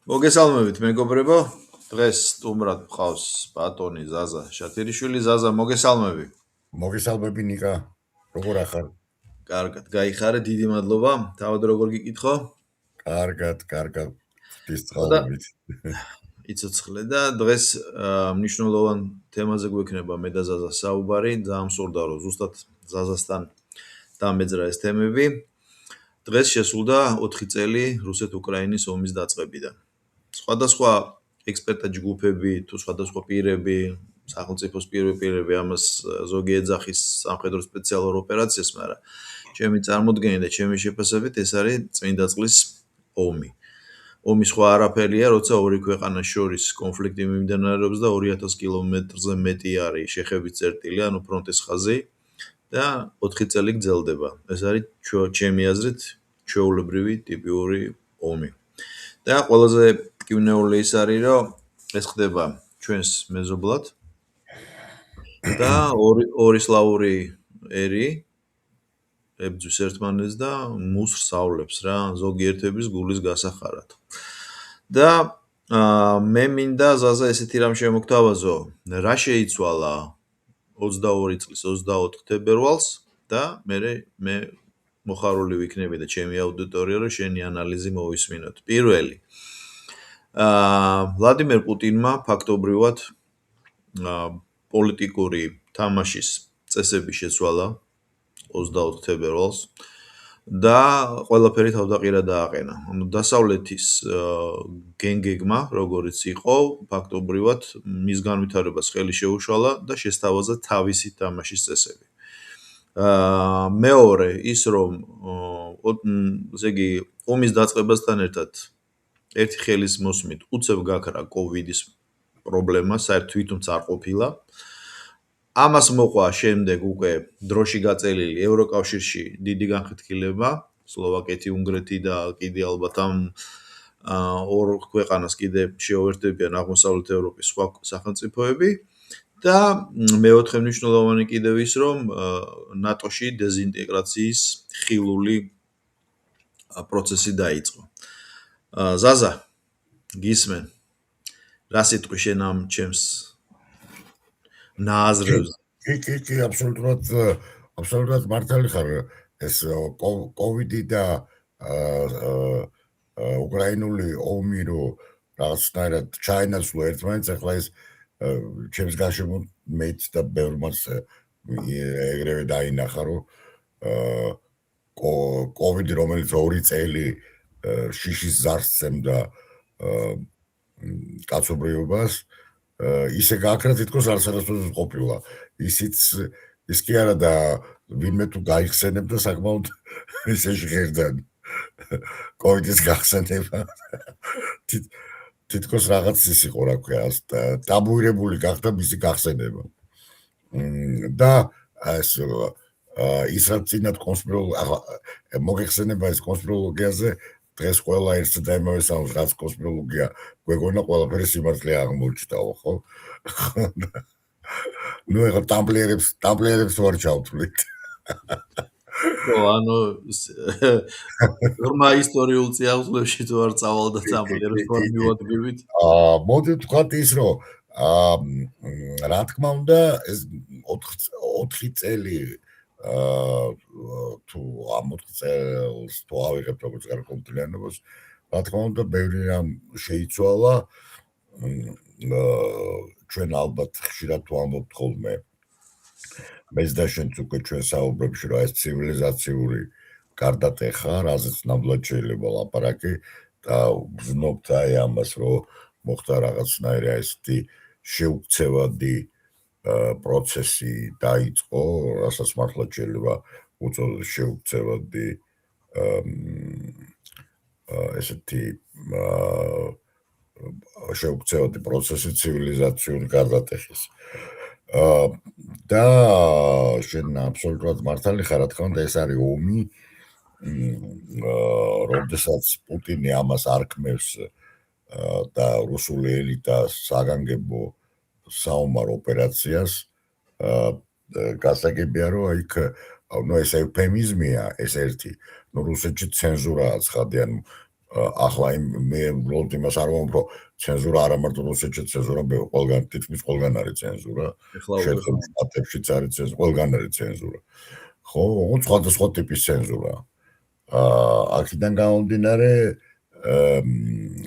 მოგესალმებით მეგობრებო. დღეს სტუმრად მყავს ბატონი ზაზა შათერიშვილი. ზაზა, მოგესალმები. მოგესალმები ნიკა, როგორ ახარ? კარგად, გაიხარე, დიდი მადლობა. თავად როგორ გიკითხო? კარგად, ღვთის და წყალობით. იცოცხლე და დღეს მნიშვნელოვან თემაზე გვექნება მე და ზაზა საუბარი. ძალიან მსურდა რომ ზუსტად ზაზასთან დამეძრა ეს თემები. დღეს შესულდა 4 წელი რუსეთ-უკრაინის ომის დაწყებიდან. სხვადასხვა ექსპერტთა ჯგუფები თუ სხვადასხვა პირები, სახელმწიფოს პირები ამას ზოგი ეძახის სამხედრო სპეციალურ ოპერაციას, მაგრამ ჩემი წარმოდგენი და ჩემი შეფასებით ეს არის წმინდა წყლის ომი. ომი სხვა არაფერია, როცა ორი ქვეყანას შორის კონფლიქტი მიმდინარეობს და 2000 კილომეტრზე მეტი არის შეხების წერტილი, ანუ ფრონტის ხაზი და 4 წელი გრძელდება. ეს არის ჩემი აზრით ჩვეულებრივი ტიპიური ომი. და ყველაზე მტკივნეული ის არის, რომ ეს ხდება ჩვენს მეზობლად და ორი სლავური ერი ებძვის ერთმანეთს და მოსრსავლებს რა ზოგიერთების გულის გასახარად. და მე მინდა ზაზა ესეთი რამ შემოგთავაზო, რა შეიცვალა 22 წლის 24 თებერვალს და მე მოხარული ვიქნები და ჩემი აუდიტორია რომ შენი ანალიზი მოვისმინოთ. პირველი ვლადიმერ პუტინმა ფაქტობრივად პოლიტიკური თამაშის წესები შეცვალა 24 თებერვალს და ყველაფერი თავდაყირა დააყენა. ანუ დასავლეთის გენგეგმა, როგორც იყო, ფაქტობრივად მის განვითარებას ხელი შეუშალა და შესთავაზა თავისი თამაშის წესები. მეორე ის რომ ესე იგი ომის დაწყებასთან ერთად ერთი ხელის მოსმით უცებ გაქრა კოვიდის პრობლემა, საერთოდ თვითონ არ ყოფილა. ამას მოყვა შემდეგ უკვე დროში გაწელილი ევროკავშირში დიდი განხეთქილება, სლოვაკეთი, უნგრეთი და კიდე ალბათ ამ ორ ქვეყანას კიდე შეუერთებიან აღმოსავლეთ ევროპის სხვა სახელმწიფოები და მეოთხე მნიშვნელოვანი კიდევ ის რომ ნატოში დეზინტეგრაციის ხილული პროცესი დაიწყო. ზაზა, გისმენ. რა სიტყვი შენ ამ ჩემს ნააზრევს? კი, აბსოლუტურად მართალი ხარ. ეს კოვიდი და უკრაინული ომი რო რაღაცნაირად ჩაენაცვლა ერთმანეთს, ახლა ეს ჩემს გარშემო მეც და ბევრმაც ეგრევე დაინახა, რომ კოვიდი, რომელიც 2 წელი შიშის ზარს სცემდა კაცობრიობას, ისე გააქრა თითქოს არასდროს ყოფილა. ის კი არა და ვინმე თუ გაიხსენებდა საკმაოდ ისე ჟღერდა კოვიდის გახსენება. თითქოს რაღაც ის იყო, რა ქვია, ტაბუირებული გახდა მისი გახსენება. და ის რაც წინათ მოგეხსენება ეს კონსპიროლოგიაზე, დღეს ყველა ერთს და იმავე სამს რაც კონსპიროლოგია გვეგონა ყველაფერი სიმართლე აღმოჩნდაო, ხო? ნუ ეხლა ტამპლიერებს ვარ ჩავთვლით. ხო, ანუ ნორმა ისტორიულ წიაღლებში თუ არ წავალდა ტამპლიერებს ვარ მივადგებით. მოდი ვთქვათ ის, რომ რა თქმა უნდა, ეს 4 წელი თუ ამ 4 წელს თუ ავიღებთ როგორც გარკვეულწლიანობას, რა თქმა უნდა, ბევრი რამ შეიცვალა. ჩვენ ალბათ ხშირად თუ ამბობთ ხოლმე მეც და შენც უკვე ჩვენ საუბრებში, რომ ეს ცივილიზაციური გარდატეხა, რაზეც ნამდვილად შეიძლება ლაპარაკი და ვზნობთ აი ამას, რომ მოხდა რაღაცნაირი ესეთი შეუქცევადი პროცესი დაიწყო, რასაც მართლა შეიძლება უწოდოს შეუქცევადი ესეთი შეუქცევადი პროცესი ცივილიზაციური გარდატეხის. და შენ აბსოლუტურად მართალი ხარ, რა თქმა უნდა, ეს არის ომი, როდესაც პუტინი ამას არქმევს და რუსული ელიტა საგანგებო საომარ ოპერაციას, გასაგებია, რომ იქ ეს ევფემიზმია, ეს ერთი, რუსეთში ცენზურაა ცხადიან, ახლა მე უბრალოდ იმას არ ვამბობ, რომ ცენზურა არა მარტო რუსეთში, ცენზურა ყველგან, თითქმის ყველგან არის ცენზურა. შეერთებულ შტატებშიც არის ცენზურა, ყველგან არის ცენზურა. ხო, სხვადასხვა ტიპის ცენზურა. აქედან გამომდინარე,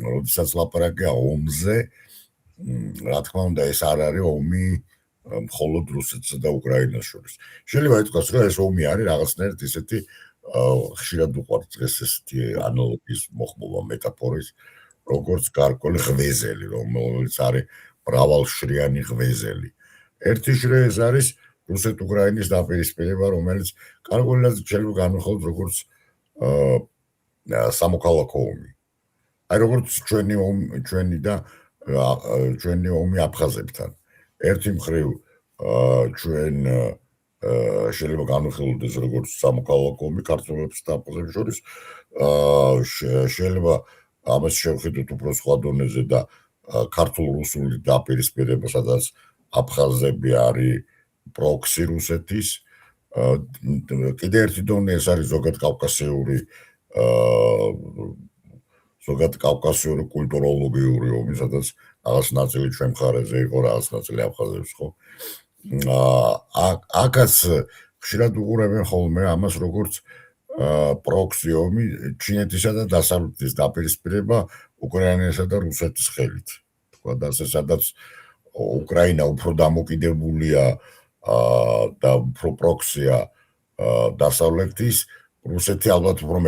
როდესაც ლაპარაკია ომზე, რა თქმა უნდა, ეს არ არის ომი მხოლოდ რუსეთსა და უკრაინას შორის. შეიძლება ითქვას, რომ ეს ომი არის რაღაცნაირად ისეთი ხშირად უყვართ დღეს ესეთი ანალოგიის მოხმობა მეტაფორის, როგორც გარკვეული ღვეზელი, რომელიც არის მრავალშრიანი ღვეზელი. ერთი შრე ეს არის რუსეთ-უკრაინის დაპირისპირება, რომელიც გარკვეულად შეიძლება განვიხილოთ როგორც სამოქალაქო ომი. აი როგორც ჩვენი ომი აფხაზებთან. ერთი მხრივ ჩვენ შეიძლება განვიხილოთ როგორც სამოქალაქო ომი ქართველებს და აფხაზებს შორის, შეიძლება ამას შევხედოთ უფრო სხვა დონეზე და ქართულ-რუსული დაპირისპირება, სადაც აფხაზები არის პროქსი რუსეთის. კიდე ერთი დონე ეს არის ზოგად კავკასიური კულტუროლოგიური ომი, სადაც რაღაც ნაწილი ჩვენ მხარეზე იყო, რაღაც ნაწილი აფხაზებს, ხო? აქაც ხშირად უყურებენ ხოლმე ამას როგორც პროქსი ომი, ჩინეთისა და დასავლეთის დაპირისპირება უკრაინასა და რუსეთის ხელით. თქვა და ასე სადაც უკრაინა უფრო დამოკიდებულია და უფრო პროქსია დასავლეთის, რუსეთი ალბათ უფრო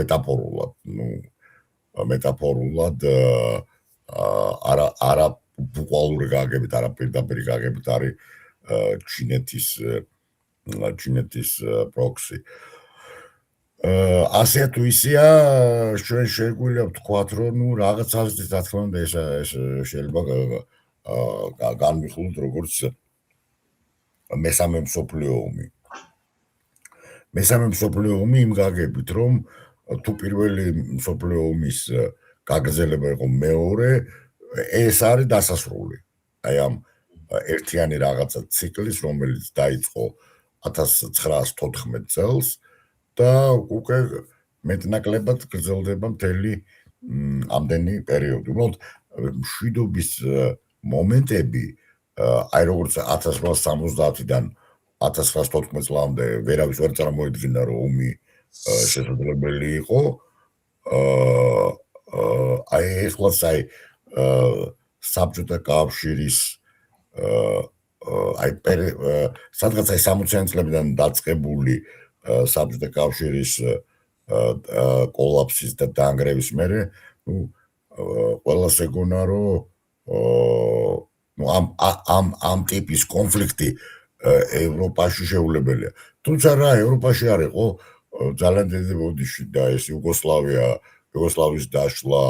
მეტაფორულად არა ბუყვალური გაგებით, არა პირდაპირი გაგებით არის ჩინეთის პროქსი. ასე თუ ისეა, ჩვენ შეგვიძლია ვთქვათ, რომ რაღაც ასეთი, რა თქმა უნდა, ეს შეიძლება განვიხილოთ როგორც მესამე მსოფლიო ომი. მესამე მსოფლიო ომი იმ გაგებით, რომ თუ პირველი მსოფლიო ომის გაგრძელება იყო მეორე, ეს არის დასასრული. აი ამ ერთიანი რაღაცა ციკლის, რომელიც დაიწყო 1914 წელს და უკვე მეტნაკლებად გრძელდება მთელი ამდენი პერიოდი. უბრალოდ მშვიდობის მომენტები, აი როგორც 1870-დან 1914 წლამდე ვერავის ვერ წარმოედგინა, რომ ომი შესაძლებელი იყო. აი ეხლაც აი საბჭოთა კავშირის აი სადღაც აი 60-იანი წლებიდან დაწყებული საბჭოთა კავშირის კოლაფსის და დაანგრევის მერე, ყველას ეგონა, რომ ამ ტიპის კონფლიქტი ევროპაში შეუძლებელია. თუმცა რა, ევროპაში არ იყო ძალიან დიდი ბოდიში და ეს იუგოსლავიის დაშლა,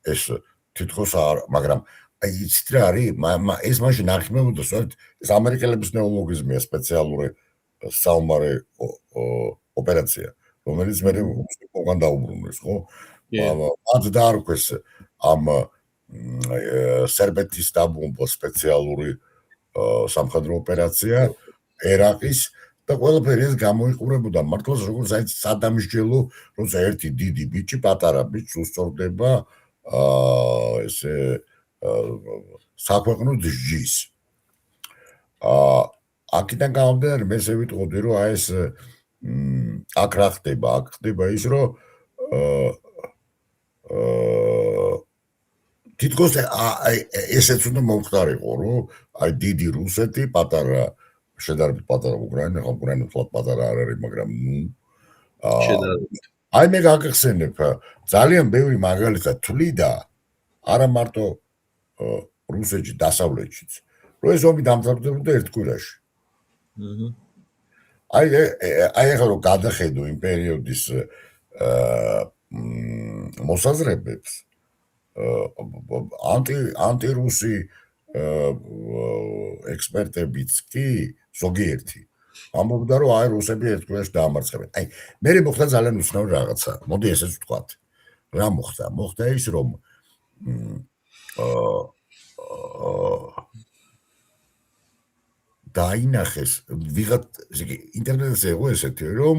ეს თითქოს არ, მაგრამ აი იცით რა არის, ეს მაშინ არ ხმებოდა, სწორედ ეს ამერიკელების ნეოლოგიზმია, სპეციალური საომარი ოპერაცია, რომელიც მე უკან დაუბრუნეს, ხო? მათ დაარქვეს ამ სერბეთის დაბომბვა სპეციალური სამხედრო ოპერაცია ერაყის და ყველაფერი ეს გამოიყურებოდა მართლაც როგორც აი სადამსჯელო, როცა ერთი დიდი ბიჭი, პატარა ბიჭს უსწორდება ესე საქვეყნო ჯის. აქედან გამომდინარე, მე ესე ვიტყოდი, რომ აი ეს აქ რა ხდება? აქ ხდება ის, რომ თითქოს ესეც უნდა მომხდარიყო, რომ აი დიდი რუსეთი, პატარა შედარებით პატარა უკრაინა, ხო უკრაინა თლად პატარა არ არის, მაგრამ აი მე გაგხსენებ ძალიან ბევრი მაგალითად თვლიდა არა მარტო რუსეთში, დასავლეთშიც, რომ ეს ომი დამთავრდებოდა ერთ კვირაში. აი ახლა რომ გადახედო იმ პერიოდის მოსაზრებებს, ანტირუსი ექსპერტებიც კი ზოგიერთი ამბობდა, რომ აი რუსები ერთ კვირაში დაამარცხებენ. აი მე მოხდა ძალიან უცნაური რაღაცა. მოდი ესეც ვთქვათ. რა მოხდა? მოხდა ის, რომ დაინახეს ვიღაც ინტერნეტზე იყო ესეთი, რომ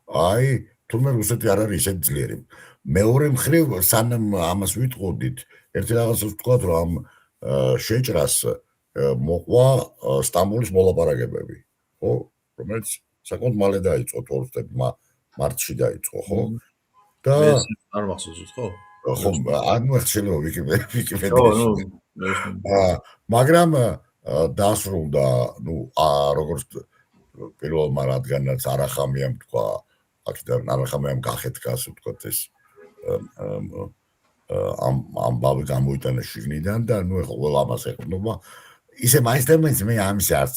აი თუმცა რუსეთი არ არის ისეთი ძლიერი. მეორე მხრივ სანამ ამას ვიტყოდით, ერთი რაღაცას ვთქვათ, რომ ამ შეჭრას მოყვა სტამბოლის მოლაპარაკებები, ხო? რომელიც საკმაოდ მალე დაიწყო 22 მარტში დაიწყო, ხო? და მე არ მახსოვს ხო? ხო, ანუ შეიძლება ვიკიპედიაში. ნუ მაგრამ დასრულდა, ნუ როგორც პირველმა რადგანაც არახამიამ თქვა, აქედან არახამიამ გახეთქა, ასე ვთქვათ, ეს ამ ბავი გამოიტანა შიგნიდან და ნუ ეხლა ყველა ამას ეხმობა. ისე მაინც მე ამის არც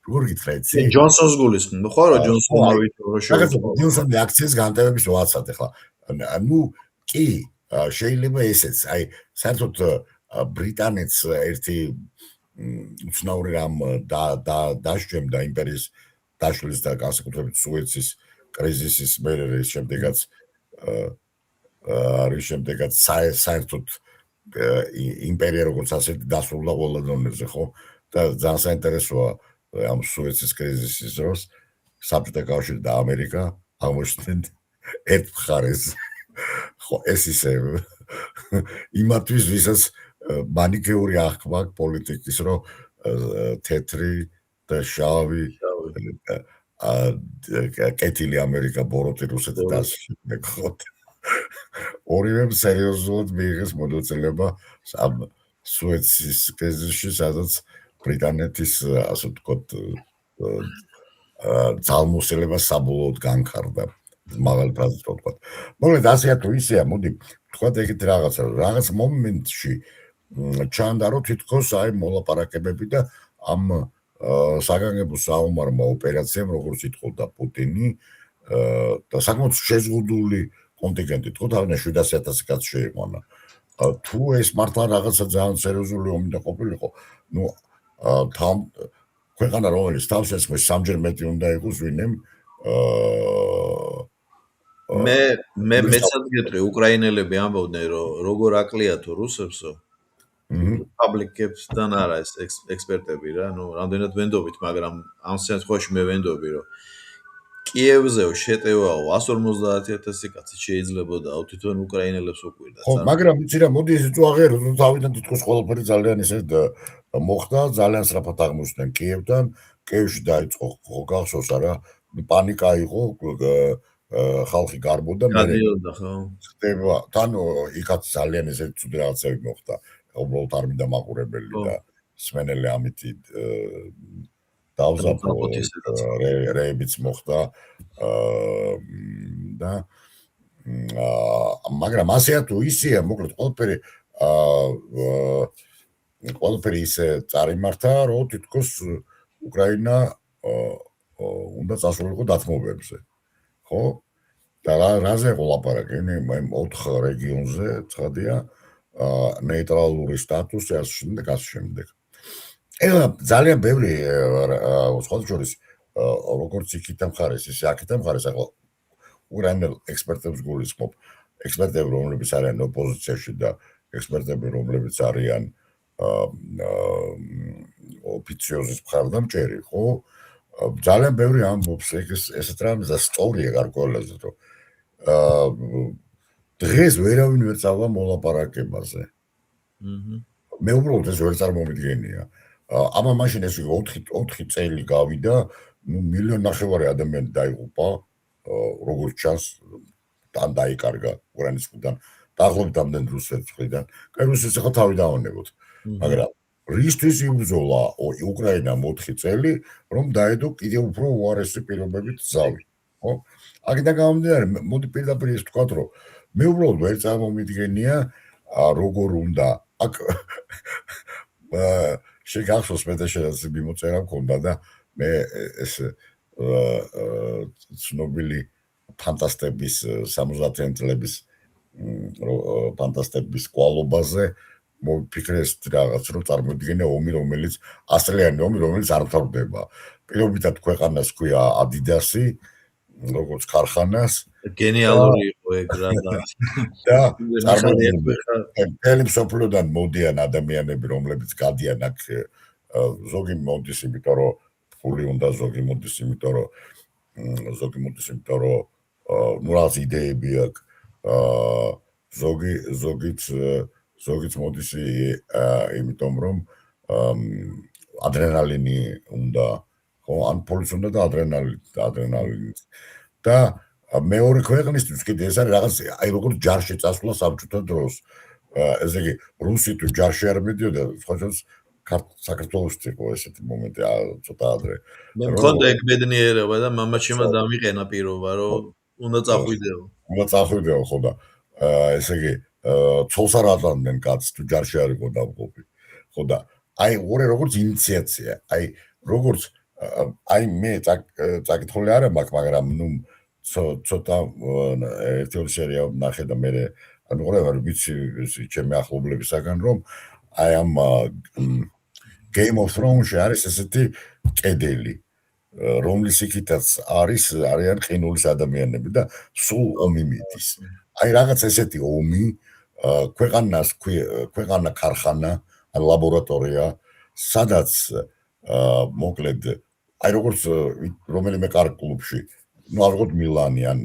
როგორ გითხრა იცი? ჯონსონს გულისხმობ, ხო რა ჯონსონმა ვიტყო რა ჯონსონი აქციის განტევების ვაცად ეხლა. ნუ კი შეიძლება ესეც, აი საერთოდ ბრიტანეთს ერთი უცნაური რამ დაშჯემდა იმპერიის დაშლის და განსაკუთრებით სუეცის კრიზისის მერე შემდეგაც არის შემდეგაც საერთოდ იმპერია როგორც ასეთი დასრულდა ყველა დონეზე, ხო? და ძალიან საინტერესოა ამ სუეცის კრიზისის დროს საბჭოთა კავშირი და ამერიკა აღმოჩნდნენ ერთ მხარეს. ხო, ეს ისე იმათვის, ვისაც მანიკიური აღქმა პოლიტიკის, რომ თეთრი და შავი კეთილი ამერიკა ბოროტი რუსეთი და ხო. ორივემ სერიოზულად მიიღეს მონაწილეობა ამ სუეცის კრიზისში, სადაც ბრიტანეთის, ასე ვთქვათ, ძალმოსილება საბოლოოდ განხარდა. მაღალი ფრაზით ვთქვათ. მოკლედ ასეა თუ ისეა, მოდი ვთქვათ ეგეთ რაღაცა, რაღაც მომენტში ჩანდა, რომ თითქოს აი მოლაპარაკებები და ამ საგანგებო საომარმა ოპერაციამ, როგორც ითხოვდა პუტინი და საკმაოდ შეზღუდული კონტინგენტი, თქო თავიდან 700,000 კაცი შეიყვანა. თუ ეს მართლა რაღაცა ძალიან სერიოზული ომი და ყოფილიყო, ნუ ქვეყანა რომელიც თავს ესმის სამჯერ მეტი უნდა იყოს ვინმე მე მეცად გეტყვი უკრაინელები ამბობდნენ რომ როგორ აკლიათო რუსებსო პაბლიკებსთან არა ეს ექსპერტები რა ნუ რამდენად ვენდობით მაგრამ ამ შემთხვევაში მე ვენდობი რომ კიევზეო შეტევაო 150,000 კაცი შეიძლებოდა თვითონ უკრაინელებს უყვირდა ხო მაგრამ იცი რა მოდი ეს წვაღერო თუ თავიდან თითქოს ყველაფერი ძალიან ისე მოხდა ძალიან სწრაფად აღმოჩნდნენ კიევთან კიევში დაიწყო ხო გახსოვს არა პანიკა იყო ხალხი გარბოდა გადიოდა ხო ხდება თან იქაც ძალიან ესე ცუდი რაღაცები მოხდა უბრალოდ არ მინდა მაყურებელი და სმენელი ამითი დავზაბო რეებიც მოხდა და მაგრამ ასეა თუ ისეა მოკლედ ყველაფერი ისე წარიმართა რომ თითქოს უკრაინა უნდა წასულიყო დათმობებზე ხო და რაზე იყო ლაპარაკი 4 რეგიონზე ცხადია ნეიტრალური სტატუსი ასე შემდეგ ეხლა ძალიან ბევრი სხვადასხვა როგორც იქით მხარეს ისე აქეთ მხარეს ახლა უკრაინელ ექსპერტებს გულისხმობ ექსპერტები რომლებიც არიან ოპოზიციაში და ექსპერტები რომლებიც არიან ოფიციოზის მხარდამჭერი ხო ძალიან ბევრი ამბობს ესეთ რამეს და სწორია გარკვეულწილად რომ დღეს ვერავინ ვერ წავა მოლაპარაკებაზე მე უბრალოდ ეს ვერ წარმომიდგენია ამა მაშინ ეს 4 წელი გავიდა ნუ 1,5 მილიონი ადამიანი დაიღუპა როგორც ჩანს თან დაიკარგა უკრაინის მხრიდან დაახლოებით ამდენ რუსეთის მხრიდან კაი რუსეთს ახლა თავი დაავანებოთ მაგრამ რისთვის იბრძოლა უკრაინამ 4 წელი რომ დაედო კიდევ უფრო უარესი პირობებით ზავი ხო აქედან გამომდინარე მოდი პირდაპირ ის ვთქვათ რომ მე უბრალოდ ვერ წარმომიდგენია როგორ უნდა აქ შეგახსოვს მე და შეიძლება მიმოწერა მქონდა და მე ეს ცნობილი ფანტასტების 70-იან წლების ფანტასტების კვალობაზე მოვიფიქრე ეს რაღაც რომ წარმოვიდგენია ომი რომელიც ასწლიანი ომი რომელიც არ მთავრდება პირობითად ქვეყანას ქვია ადიდასი როგორც ქარხანას გენიალური იყო ეგ რა და წარმოვიდგენია მსოფლიოდან მოდიან ადამიანები რომლებიც გადიან აქ ზოგი მოდის იმიტომ რომ ფული უნდა ზოგი მოდის იმიტომ რომ ნუ რაღაც იდეები აქვს ზოგიც მოდის იმიტომ რომ ადრენალინი უნდა ხო ან პოლიც უნდა და ადრენალინი და მეორე ქვეყნისთვის კიდე ეს არის რაღაც აი როგორც ჯარში წასვლა საბჭოთა დროს ესე იგი რუსი თუ ჯარში არ მიდიოდა სხვაჯერს საქართველოს იყო ესეთი მომენტი ცოტა ადრე მე მქონდა ეგ ბედნიერება და მამაჩემმა დამიყენა პირობა რომ უნდა წახვიდეო ხო და ესე იგი ცოლს არ ატანდნენ კაცს თუ ჯარში არ იყო დამყოფი ხო და აი ორი როგორც ინიციაცია აი როგორც აი მე წაკითხული არ მაქვს მაგრამ ნუ ცოტა ერთი ორი სერია ნახე და მე ანუ ყველაფერი ვიცი ჩემი ახლობლებისაგან რომ აი ამ Game of Thrones-ში არის ესეთი კედელი რომლის იქითაც არიან ყინულის ადამიანები და სულ ომი მიდის აი რაღაც ესეთი ომი ქვეყანა ქარხანა ან ლაბორატორია სადაც მოკლედ აი როგორც რომელიმე კარგ კლუბში ну არ ვიყოთ მილანი ან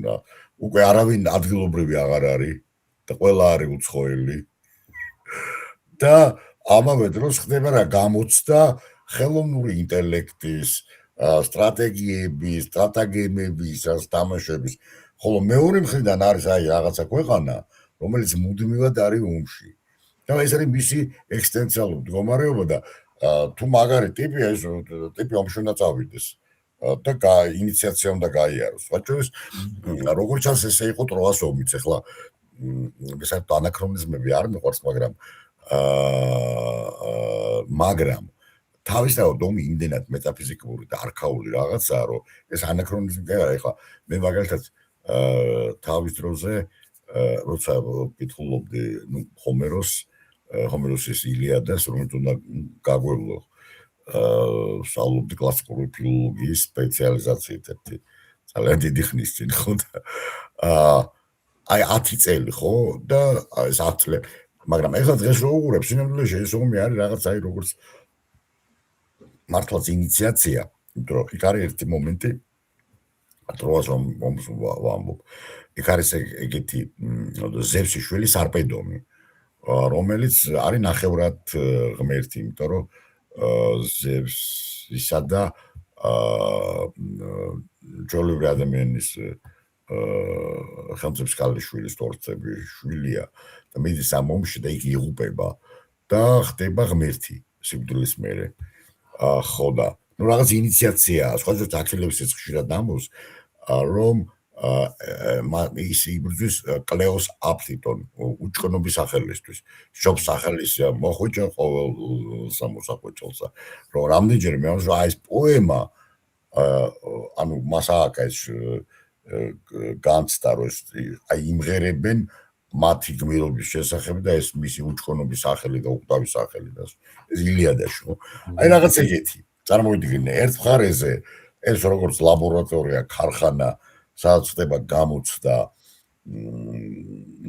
უკვე არავინ ადგილობრივი აღარ არის და ყველა არის უცხოელი და ამავე დროს ხდება რა გამოცდა ხელოვნური ინტელექტის სტრატეგიების, სტრატეგემების, თამაშების, ხოლო მეორე მხრიდან არის აი რაღაცა ქვეყანა, რომელიც მუდმივად არის ომში. და ეს არის მისი ექსისტენციალური მდგომარეობა და თუ მაგარი ტიპია ეს ტიპი ომში უნდა წავიდეს და ინიციაცია უნდა გაიაროს. ვაჭროს როგორც ჩანს ესე იყო ტროას ომიც, ახლა საერთოდ ანაქრონიზმები არ მიყვარს, მაგრამ თავისთავად ომი იმდენად მეტაფიზიკური და არქაული რაღაცაა, რომ ეს ანაქრონიზმი კი არა, ეხლა მე მაგალითად თავის დროზე როცა ვკითხულობდი ჰომეროსის ილიადას, რომელიც უნდა გაგვევლო სწავლობდი კლასიკური ფილოლოგიის სპეციალიზაციით ერთი ძალიან დიდი ხნის წინ ხო და აი 10 წელი ხო და ეს 10 წელი მაგრამ ეხლა დღეს რო უყურებ სინამდვილეში ეს ომი არის რაღაც აი როგორც მართლაც ინიციაცია, იმიტომ რომ იქ არის ერთი მომენტი ტროას ომს ვამბობ. იქ არის ეგეთი ზევსის შვილი სარპედონი, რომელიც არის ნახევრად ღმერთი, იმიტომ რომ ზევსისა და ჯოლივრი ადამიანის ხელმწიფის ქალიშვილის თორცების შვილია და მიდის ამ ომში და იქ იღუპება და ხდება ღმერთი სიკვდილის მერე. ხო და ну რაღაც ინიციაციაა, სხვაჯერ აქილევსიც ხშირად ამბობს, რომ ის იბრძვის კლეოს აფლიტონ უჩქნობის სახელისთვის. შობს სახელის მოხვეჭა ყოველ სამოსახვეჭელსა. რომ რამდენჯერ მე ამბობს, აი ეს პოემა ანუ მას ააკეს განცდა რომ აი იმღერებენ მათი გმირობის შესახებ და ეს მისი უჩქნობის სახელი და უყვდავი სახელი და ეს ილიადაში ხო აი რაღაც ეგეთი წარმოვიდგინე ერთ მხარეზე ეს როგორც ლაბორატორია ქარხანა სადაც ხდება გამოცდა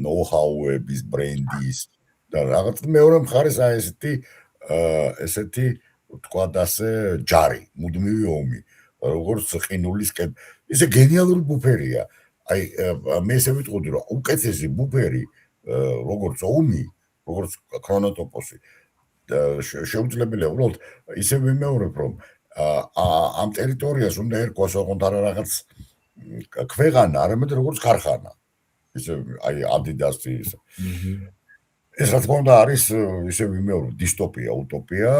ნოუ-ჰაუების ბრენდის და რაღაც მეორე მხარეს აი ესეთი ვთქვათ ასე ჯარი მუდმივი ომი როგორც ყინულის ისე გენიალური ბუფერია აი მე ესე ვიტყოდი რომ უკეთესი ბუფერი როგორც ომი როგორც ქრონოტოპოსი შეუძლებელია უბრალოდ ისე ვიმეორებ რომ ამ ტერიტორიას უნდა ერკვას ოღონდ არა რაღაც ქვეყანა არამედ როგორც ქარხანა ისე აი ადიდასი ეს რა თქმა უნდა არის ისე ვიმეორებ დისტოპია utopia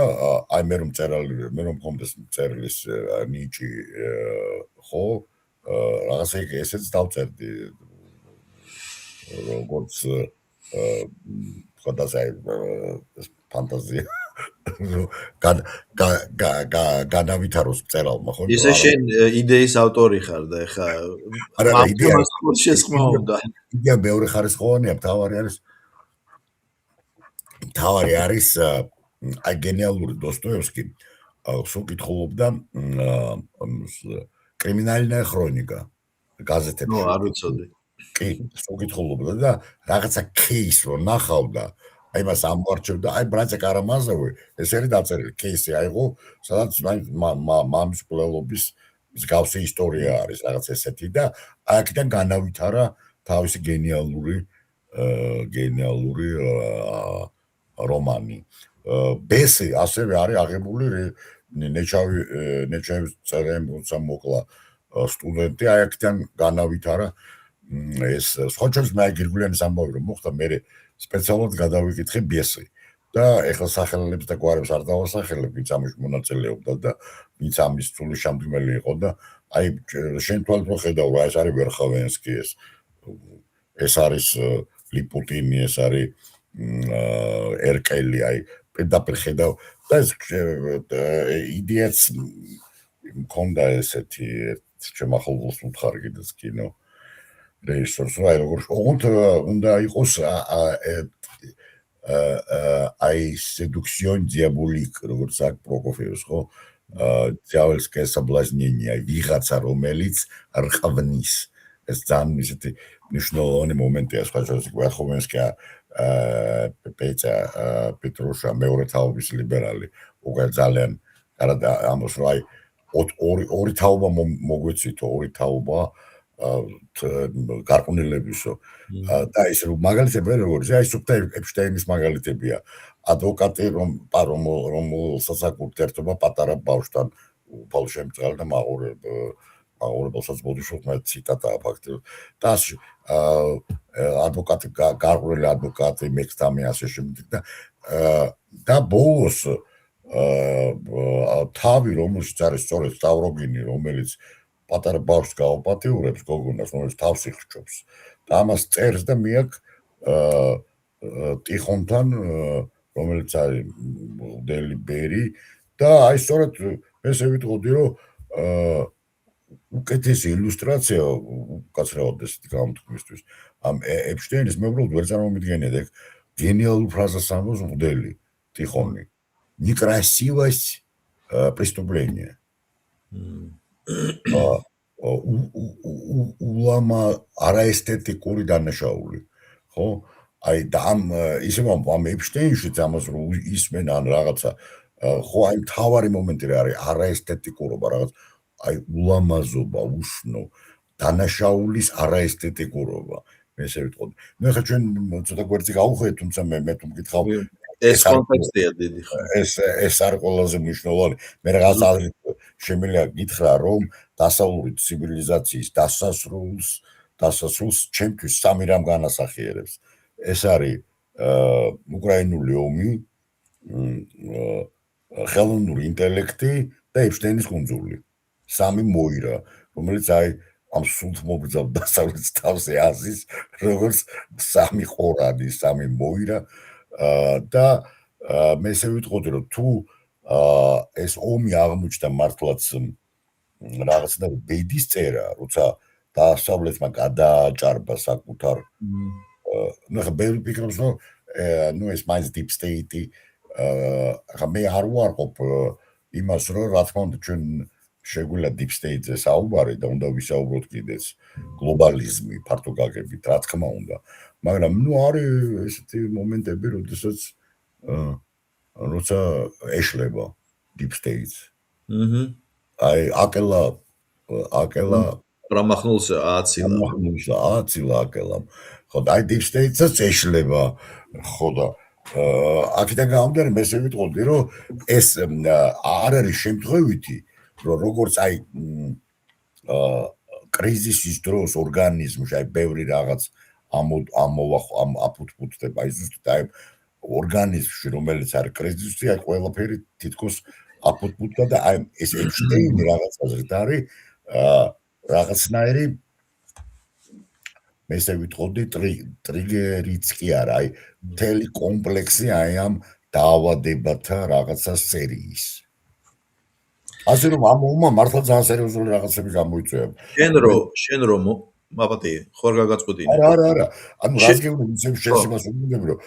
აი მე რომ მქონდეს წერილის ნიჭი ხო რაღაცა ესეც დავწერდი როგორც ფანტაზია ფანტაზია განავითაროს წერალმა ხო ისე შენ იდეის ავტორი ხარ და ეხა არა იდეა შესხმა უნდა იდეა მეორე ხარისხოვანია თავარი არის აი გენიალური დოსტოევსკი სულ კითხულობდა კრიმინალная хроника გაზეთებში. ნუ არ ვიცოდი. კი, სულ კითხულობდა და რაღაცა кейს რო ნახავდა, აი მას ამوارჩევდა, აი ბრაჭა კარამაზოვი, ეს არის დაწერილი кейსი აიღო, სადაც მამის კვლელობის მსგავსი ისტორია არის რაღაც ესეთი და აქედან განავითარა თავისი გენიალური რომანი. ბესი ასევე არის აღებული ნეჩავის წერენ, როცა მოკლა სტუდენტი, აი აქედან განავითარა ეს სხვა შორის მე გირგვლიანის ამბავი რომ მოხდა, მე სპეციალურად გადავიკითხე ბესი და ეხლა სახელებს და გვარებს არ დავასახელებ, ვინც ამაში მონაწილეობდა და ვინც ამის სული შემდგმელი იყო და აი შენ თვალით რო ხედავ რა ეს არის ვერხავენსკი ეს არის ლიპუტინი, ეს არის ერკელი, აი პირდაპირ ხედავ და ეს იდეაც მქონდა ესეთი ჩემ ახალგაზრდას უთხარი კიდეც კინო რეჟისორს, რა როგორ უნდა იყოს აი სედუქციონი დიაბოლიკ, როგორც აქ პროკოფიევს, ხო? დიაველსკое соблазнение, ვიღაცა რომელიც რყვნის ეს ძალიან ისეთი მნიშვნელოვანი მომენტია სხვა შორის ვერხოვენსკია პეტრა პეტრუშა მეორე თაობის ლიბერალი უკვე ძალიან კარად ამბობს რომ აი ორი თაობა მოგვეცითო ორი თაობა გარყვნილებისო და ის რომ მაგალითები როგორც აი სუფთა ეპშტეინის მაგალითებია ადვოკატი რომელსაც აქვს ერთობა პატარა ბავშვთან უფალ შემწყალ და მაყურებელსაც ბოდიშოთმა ციტატაა ფაქტობრივად და ადვოკატი გარყვნილი ადვოკატი მექთამი ასე შემდეგ და ბოლოს თავი რომელშიც არის სწორედ სტავროგინი რომელიც პატარა ბავშვს გაუპატიურებს გოგონას რომელიც თავს იხჭობს და ამას წერს და მიაკ ტიხონთან რომელიც არის მღვდელი ბერი და აი სწორედ ესე ვიტყოდი რომ უკეთესი ილუსტრაცია უკაცრავად ესეთი გამოთქმისთვის ამ ეპშტეინის მე უბრალოდ ვერ წარმომიდგენია და გენიალურ ფრაზას ამბობს მღვდელი ტიხონი некрасивость преступления ულამა არაესთეტიკური დანაშაული ხო აი და ამ ისე ამ ეპშტეინშიც ამას რომ ისმენ ან რაღაცა ხო აი მთავარი მომენტი რა არის არაესთეტიკურობა რაღაც აი ულამაზობა უშნო დანაშაულის არაესთეტიკურობა მე ესე ვიტყოდი მე ხა ჩვენ ცოტა გვერდზე გავუხედეთ თუმცა მე თუ მკითხავ ეს კონტექსტია დიდი ხო ეს არის ყველაზე მნიშვნელოვანი მე რაღაც შემიძლია გითხრა რომ დასავლური ცივილიზაციის დასასრულს ჩემთვის სამი რამ განასახიერებს ეს არის უკრაინული ომი ხელოვნური ინტელექტი და ეპშტეინის კუნძული სამი მოირა რომელიც აი ამ სულთ მოგზავ დასავლეთ თავზე აზის როგორც სამი ყორანი სამი მოირა და მე ესე ვიტყოდი რომ თუ ეს ომი აღმოჩნდა მართლაც რაღაცნაირ ბედის წერა როცა დასავლეთმა გადააჭარბა საკუთარ ნუ ხა ბევრი ფიქრობს რომ ნუ ეს მაინც deep state-ი ხა მე არ ვარყოფ იმას რომ რა თქმა უნდა ჩვენ შეგვიძლია deep state-ზე საუბარი და უნდა ვისაუბროთ კიდეც გლობალიზმი ფართო გაგებით რა თქმა უნდა მაგრამ ნუ არის ესეთი მომენტები როდესაც როცა ეშლება deep state-ს აი აკელა პრამახნულს აცილა აკელამ ხო და აი deep state-საც ეშლება ხო და აქედან გამომდინარე მე ესე ვიტყოდი რომ ეს არ არის შემთხვევითი რომ როგორც აი კრიზისის დროს ორგანიზმში აი ბევრი რაღაც აფუთფუთდება აი ზუსტად აი ორგანიზმში რომელიც არის კრიზისი აი ყველაფერი თითქოს აფუთფუთდა და აი ეს ეპშტეინი რაღაცაზრით არის რაღაცნაირი მე ესე ვიტყოდი ტრიგერიც კი არა აი მთელი კომპლექსი აი ამ დაავადებათა რაღაცა სერიის ასე რომ ამ ომმა მართლა ძალიან სერიოზული რაღაცები გამოიწვია შენ რომ მაპატი ხوار გაგაწყვეტინე არა ანუ რაზგეუბნები ისევ შესიმას უგუნები რომ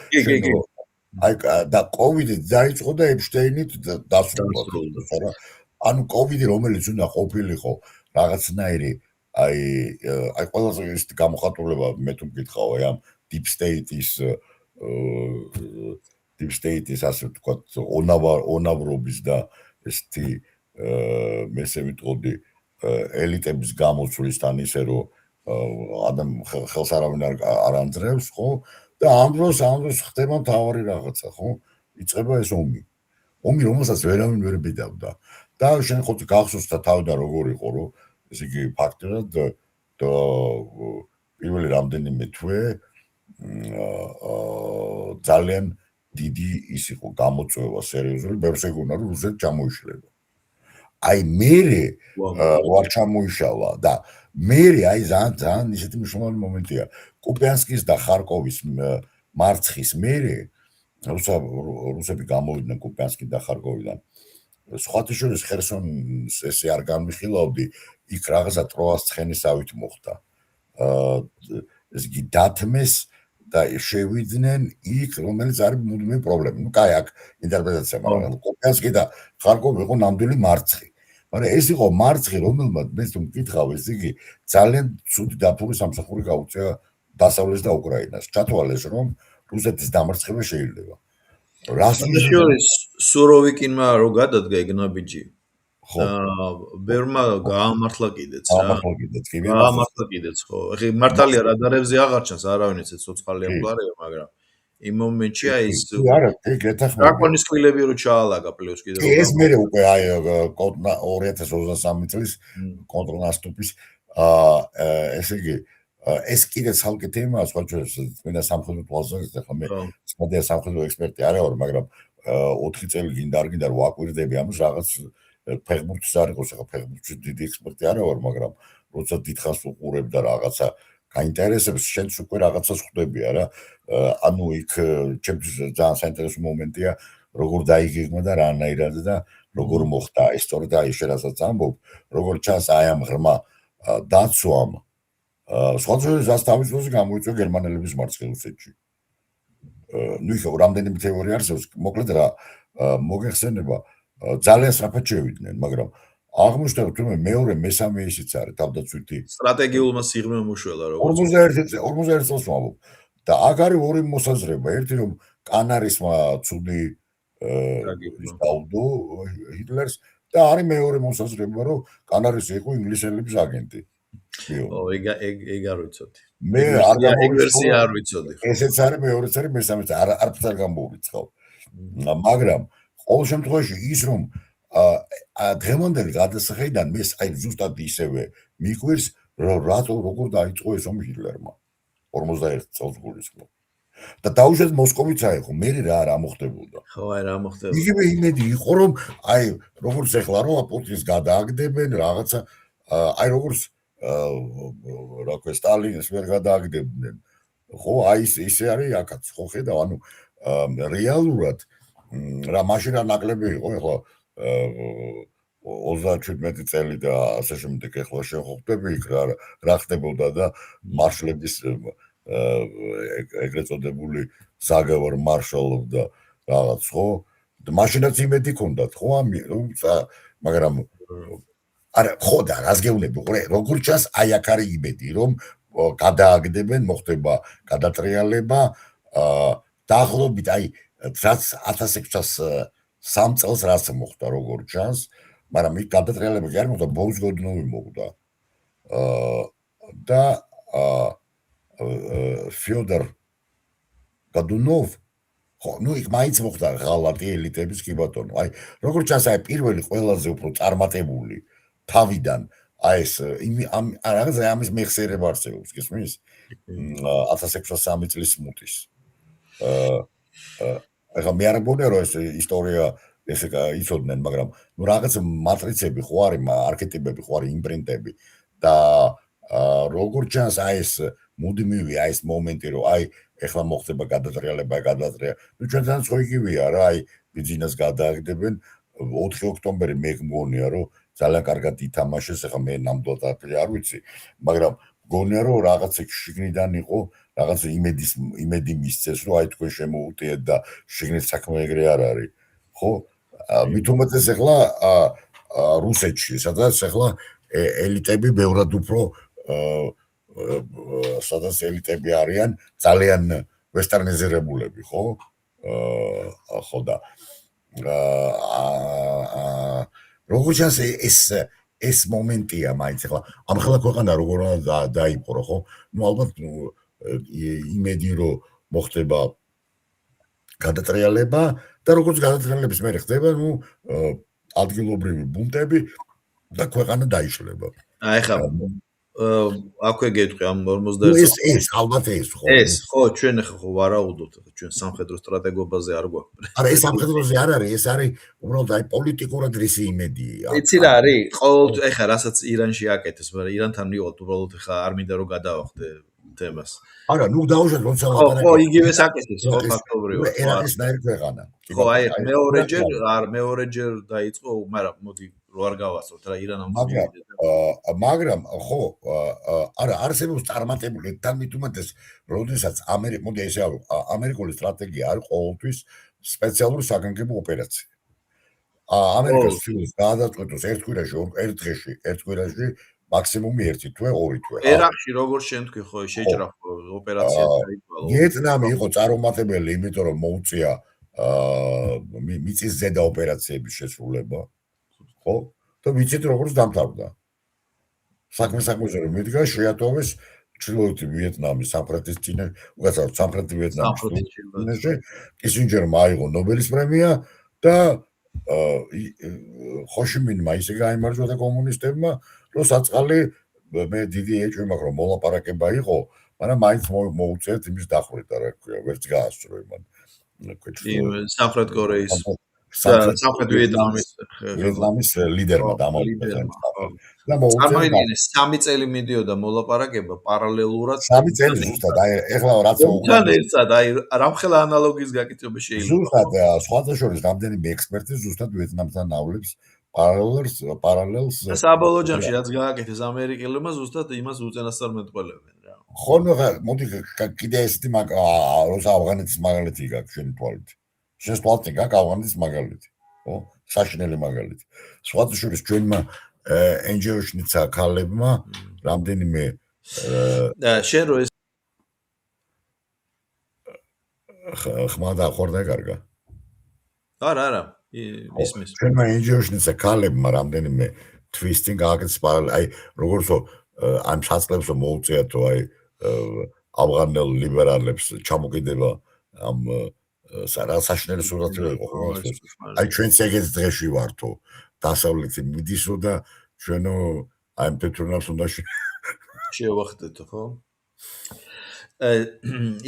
აი და კოვიდი დაიწყო და ეპშტეინით დასრულდა ანუ კოვიდი რომელიც უნდა ყოფილიყო რაღაცნაირი აი ყველაზე ის გამოხატულება მე თუ მკითხავ აი ამ deep state-ის ასე ვთქვათ ონავრობის და ესეთი მე ესე ვიტყოდი ელიტების გამოცვლისთან ისე რომ адам ხელს არავინ არ ანძრევს, ხო? და ამ დროს ხდება მთავარი რაღაცა, ხო? იწყება ეს ომი. ომი, რომელსაც ვერავინ ვერ ბედავდა. და შენ ხო გახსოვს და თავიდან როგორ იყო, რომ ესე იგი ფაქტურად და პირველი რამდენიმე თვე ძალიან დიდი ის იყო გამოწვევა სერიოზული, ბევრს ეგონა რომ რუსეთი ჩამოიშლება. აი მერე ვარ ჩამოიშალა და მერე აი ძალიან ისეთი მნიშვნელოვანი მომენტია. კუპიანსკის და ხარკოვის მარცხის მერე რუსები გამოვიდნენ კუპიანსკი და ხარკოვიდან. სხვათა შორის ხერსონს ესე არ განვიხილავდი, იქ რაღაცა ტროას ცხენისავით მოხდა. ეს იგი დათმეს და შევიდნენ იქ, რომელიც არის მუდმივი პრობლემა. ნუ კაი, აქ ინტერპრეტაცია, მაგრამ კუპიანსკი და ხარკოვი იყო ნამდვილი მარცხი. მაგრამ ეს იყო მარცხი, რომელმაც მე თუ მკითხავ, ეს იგი ძალიან ცუდი დაფური სამსახური გაუწია დასავლეთს და უკრაინას. ჩათვალეს, რომ რუსეთის დამარცხება შეიძლება. რასშორის სუროვიკინმა რო გადადგა ეგნაბიჯი. ბერმა გაამართლა კიდეც რა. გაამართლა კიდეც, ხო. ეხლა მართალია რადარებზე აღარ ჩანს, არავინ ეცეთ ცოცხალი ამკლარია, მაგრამ იმ მომენტში აი ეს დრაკონის კბილები რო ჩაალაგა პლუს კიდე რო. ეს მერე უკვე აი 2023 წლის კონტრნასტუპის ესე იგი ეს კიდე ცალკე თემაა, სხვა წმინდა სამხედრო თვალსაზრისით, ახლა მე ცნობილი სამხედრო ექსპერტი არა ვარ, მაგრამ 4 წელი გინდა არ გინდა ვაკვირდები ამას რაღაც ფეხბურთის არ იყოს, ახლა ფეხბურთში დიდი ექსპერტი არა ვარ, მაგრამ როცა დიდხანს უყურებ და რაღაცა გაინტერესებს, შენც უკვე რაღაცას ხვდები არა. ანუ იქ ჩემთვის ძალიან საინტერესო მომენტია, როგორ დაიგეგმა და რანაირად და როგორ მოხდა. ეს სწორედ აი შენასაც ამბობ, როგორ ჩანს აი ამ ღრმა დაცვამ სხვა зүйлს თავის დროზე გამოიწვია გერმანელების მარცხი რუსეთში. ნუ იქ რამდენიმე თეორია არსებობს, მოკლედ რა მოგეხსენება ძალიან სწრაფად შევიდნენ, მაგრამ აღმოჩნდა რომ მეორე მესამე ისიც არის თავდაცვითი სტრატეგიულმა სიღრმემ უშველა როგორც 41 წელს ვამბობ და აქ არის ორი მოსაზრება, ერთი რომ კანარისმა ცუდი დაუდო ჰიტლერს და არის მეორე მოსაზრება რომ კანარის იყო ინგლისელების აგენტი. ეგ არ ვიცოდი. მე ეგ ვერსია არ ვიცოდი. ესეც არის მეორეც არის მესამეც არც არ გამოვიწყავ. მაგრამ ყოველ შემთხვევაში ის რომ დღევანდელი გადასახედიდან მე აი ზუსტად ისევე მიყვირს რომ რატო როგორ დაიწყო ეს ომი ჰიტლერმა 41 წელს გულისხმობ. და დაუშვათ მოსკოვიც აიყო, მე რა მოხდებოდა. ხო, აი რა მოხდებოდა. იგივე იმედი იყო რომ აი როგორც ეხლა რომ პუტინს გადააგდებენ რაღაცა აი როგორც რა ქვია სტალინს ვერ გადააგდებდნენ. ხო, აი ისე არის აქაც, ხო ხედავ, ანუ რეალურად რა მაშინ რა ნაკლები იყო, ეხლა 37 წელი და ასე შემდეგ, ეხლა შეხვდები იქ რა ხდებოდა და მარშლების ეგრეთ წოდებული ზაგავარ მარშალოვ და რაღაც, ხო? და მაშინაც იმედი ქონდათ, ხო, მაგრამ არა, ხო და რას გეუბნები, როგორ ჩანს აი აქ არის იმედი, რომ გადააგდებენ, მოხდება გადატრიალება, დაახლოებით აი რაც 1603 წელს რაც მოხდა, როგორ ჩანს, მაგრამ იქ გადატრიალება კი არ მოხდა, ბოris godunov მოხდა. და Fyodor Godunov, ხო, ნუ იქ მაინც მოხდა ღალატი ელიტების კი ბატონო. აი, როგორ ჩანს აი პირველი ყველაზე უფრო წარმატებული თავიდან აი ეს რაღაც ამის მეხსიერება არსებობს, გესმის? 1603 წლის სმუტის. ეხლა მე არ მგონია რომ ეს ისტორია ესე იცოდნენ, მაგრამ ნუ რაღაც მატრიცები ხო არის, არქეტიპები ხო არის, იმპრინტები და როგორ ჩანს აი ეს მუდმივი აი ეს მომენტი რომ აი ეხლა მოხდება გადატრიალება, ნუ ჩვენთან ხო იგივეა რა, აი ბიძინას გადააგდებენ 4 ოქტომბერი მე მგონია რომ ძალიან კარგად ითამაშეს, ეხლა მე ნამდვილად არ ვიცი, მაგრამ მგონია რომ რაღაც შიგნიდან იყო რაღაც იმედი მისცეს, რომ აი თქვენ შემოუტიეთ და შიგნით საქმე ეგრე არ არის, ხო? მით უმეტეს ეხლა რუსეთში, სადაც ეხლა ელიტები ბევრად უფრო სადაც ელიტები არიან ძალიან ვესტერნიზირებულები, ხო? ხო და როგორ ჩანს ეს მომენტია მაინც ახლა ამ ხელა ქვეყანა როგორ დაიპყრო ხო ნუ ალბათ იმედი რომ მოხდება გადატრიალება და როგორც გადატრიალების მერე ხდება ნუ ადგილობრივი ბუნტები და ქვეყანა დაიშლება აი ხა აქვე გეტყვი ამ 41 ეს ალბათ ეს ხო ეს ხო ჩვენ ახლა ხო ვარაუდობთ ჩვენ სამხედრო სტრატეგობაზე არ გვაქვს არა ეს სამხედროზე არ არის ეს არის უბრალოდ აი პოლიტიკურად რისი იმედია იცი რა არის ყოველ ახლა რასაც ირანში აკეთეს მაგრამ ირანთან მივიღოთ უბრალოდ ახლა არ მინდა რომ გადავახდე თემას არა ნუ დაუშვათ როცა ხო იგივე საკეთეს ხო ფაქტობრივად ერაყისნაირი ქვეყანა ხო აი მეორეჯერ დაიწყო მაგრამ მოდი რო არ გავასწორთ რა ირანამ მაგრამ ხო არა არსებობს წარმატებული თან მithumetes როდესაც მოდი ესე ამერიკული სტრატეგია არის ყოველთვის სპეციალური საგანგებო ოპერაცია ამერიკას ფილმს გადაწყვეტოს ერთ კვირაში მაქსიმუმი 1 თვე 2 თვე ერაყში როგორ შემთხვი ხო შეჭრა ოპერაცია დაიწყო ვიეტნამი იყო წარუმატებელი იმიტომ რომ მოუწია მიწის ზედა ოპერაციების შესრულება ხო და ვიცით როგორც დამთავრდა საქმე რომ მიდგა შეატოვეს ჩრდილოეთი ვიეტნამის სამხრეთის წინაშე უგაცავ სამხრეთი ვიეტნამის წინაშე კისინჯერმა აიღო ნობელის პრემია და ხოშიმინმა ისე გაიმარჯვა და კომუნისტებმა რომ საწყალი მე დიდი ეჭვი მაქვს რომ მოლაპარაკება იყო მაგრამ მაინც მოუწიათ იმის დახვრეტა რა ქვია ვერც გაასწრო იმან სამხრეთ კორეის სამხრეთ ვიეტნამის ლიდერმა დამოუკიდებლად და მოუწია 3 წელი მიდიოდა მოლაპარაკება პარალელურად 3 წელი ზუსტად აი ეხლა რაც უკან ერთად აი რამხელა ანალოგიის გაკეთება შეიძლება ზუსტად სხვათა შორის რამდენიმე ექსპერტი ზუსტად ვიეტნამთან ნავლებს პარალელს საბოლოო ჯამში რაც გააკეთეს ამერიკელებმა ზუსტად იმას უწენასწარ მეტყველებენ რა ხო ნუ მოდი კიდე ესეთი როცა ავღანეთის მაგალითი გაქვს შენი თვალით შენს თვალით გაქვს ავღანეთის მაგალითი ხო საშინელი მაგალითი სხვათა შორის ჩვენმა ენჯეოშნიცა ქალებმა რამდენიმე შენ რო ეს ხმა და ხორდა კარგა არა ისმის ჩვენმა ენჯეოშნიცა ქალებმა რამდენიმე twist-ი გააკეთეს აი როგორცო ამ საწყლებს მოუწიათო აი ავღანელ ლიბერალებს ჩამოკიდება ამ საშინელი სურათი იყო ხო აი ჩვენც ეგეთ დღეში ვართო დასავლეთი მიდისო და ჩვენო აი პეტრონას უნდა შევახდეთ ხო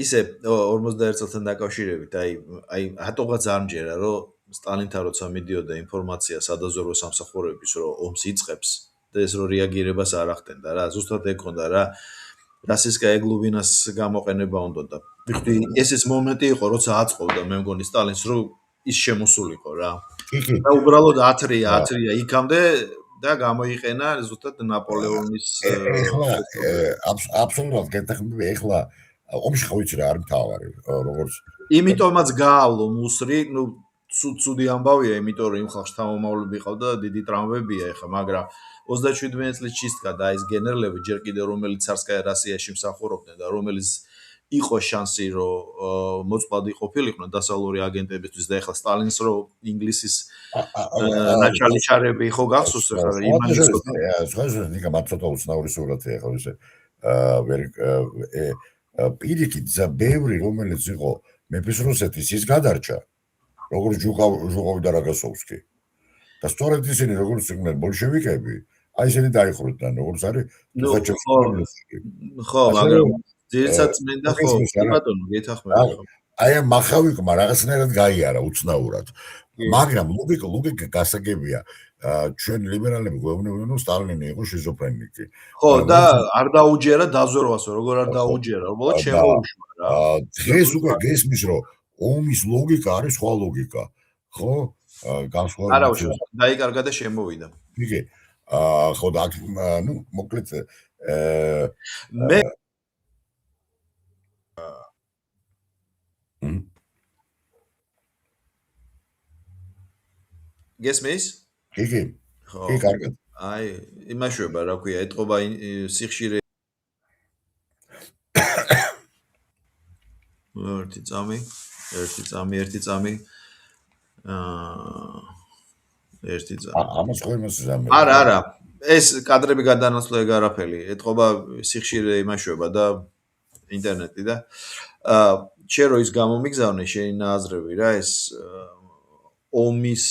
ისე 41 წელთან დაკავშირებით აი რატოღაც არ მჯერა რომ სტალინთან როცა მიდიოდა ინფორმაცია სადაზვერვო სამსახურების რომ ომს იწყებს და ეს რომ რეაგირებას არ ახდენდა რა ზუსტად ეგ ხონდა რა რასისკა ეგლუბინას გამოყენება უნდა ვიხდი ეს მომენტი იყო როცა აწყობდა მე მგონი სტალინს რომ ის შემოსულიყო რა და უბრალოდ 10-ია იქამდე და გამოიყენა ზუსტად ნაპოლეონის აბსოლუტურად გეთახმები ეხლა ომში ხო ვიცი რა არ მთავარი როგორც იმიტომაც გაავლო მუსრი ნუ ცუდი ამბავია იმიტომ რომ იმ ხალხს თავმომავლები ყავდა დიდი ტრამვებია ეხლა მაგრამ 37 წლის ჩისტკა და ის გენერლები ჯერ კიდევ რომელიც ცარსკაია რასიაში მსახურობდნენ და რომელიც იყო შანსი რომ მოწყვლადი ყოფილიყვნენ დასავლური აგენტებისთვის და ეხლა სტალინს რომ ინგლისის ნაჩალიჩარები ხო გახსოვს ახლა იმანის სხვა ნიკა მაცოტა უცნაური სურათია ხო ესე პირიქით ბევრი რომელიც იყო მეფის რუსეთის ის გადარჩა როგორც ჟუყოვი და რაგასოვსკი და სწორედ ისინი როგორც იყვნენ ბოლშევიკები აი ისინი დაიხურდნენ როგორც არის ხო მაგრამ ძირცაც მინდა ხო ბატონო გეთახმები ხო აი ამ მახავიკმა რაღაცნაირად გაიარა უცნაურად მაგრამ ლოგიკა გასაგებია ჩვენ ლიბერალები გვეუბნებიან რომ სტალინი იყო შიზოფრენიკი ხო და არ დაუჯერა დაზვერვას როგორ არ დაუჯერა უბრალოდ შემოუშვა რა დღეს უკვე გესმის რომ ომის ლოგიკა არის სხვა ლოგიკა ხო განსხვავებული არა დაიკარგა და შემოვიდა იგი ხო და ნუ მოკლედ მე გესმის? იგი. კი, კარგად. აი, იმაშვება, რა ქვია, ეთყობა სიხშირე. ერთი წამი. ერთი წამი. ამას ხო იმას ზამე. არა. ეს კადრები გადანაცვლა ეგ არაფერი. ეთყობა სიხშირე იმაშვება და ინტერნეტი და შენ რო ის გამომიგზავნე შენი ნაზრები რა ეს ომის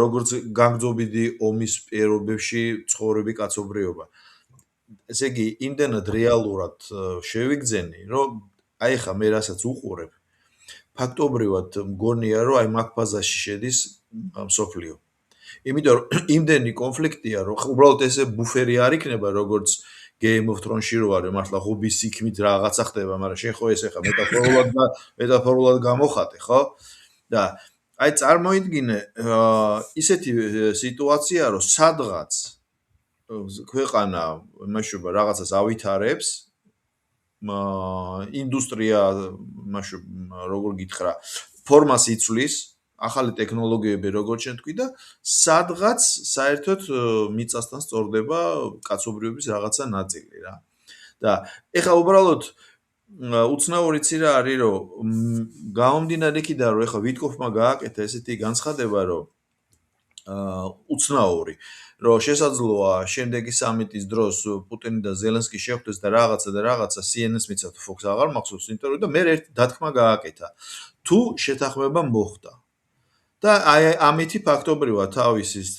როგორც გაგრძობიდი ომის პირობებში ცხოვრები კაცობრიობა. ესე იგი, იმდენად რეალურად შევიგძენი, რომ აი ხა მე რასაც უყურებ, ფაქტობრივად მგონია, რომ აი მაგ ფაზაში შედის მსოფლიო. იმიტომ რომ იმდენი კონფლიქტია, რომ უბრალოდ ესე ბუფერი არ იქნება, როგორც Game of Thrones-ში რო არის, მართლა ღობის იქმით რაღაცა ხდება, მაგრამ შენ ხო ესე ხა მეტაფორულად გამოხატე, ხო? და აი წარმოიდგინე ისეთი სიტუაცია, რომ სადღაც ქვეყანა იმაშობა რაღაცას ავითარებს ინდუსტრია იმაშ როგორ გითხრა ფორმას იცვლის ახალი ტექნოლოგიები როგორც შენ თქვი და სადღაც საერთოდ მიწასთან სწორდება კაცობრიობის რაღაცა ნაწილი რა და ეხლა უბრალოდ უცნაურიც რა არის რომ გამომდინარე იქიდან რომ ეხლა ვიტკოფმა გააკეთა ესეთი განცხადება რომ უცნაური რომ შესაძლოა შემდეგი სამიტის დროს პუტინი და ზელენსკი შეხვდეს და რაღაცა CNN-ს მიცავ თუ Fox აღარ მახსოვს ინტერვიუ და მე ერთ დათქმა გააკეთა თუ შეთანხმება მოხდა და აი ამითი ფაქტობრივად თავის ის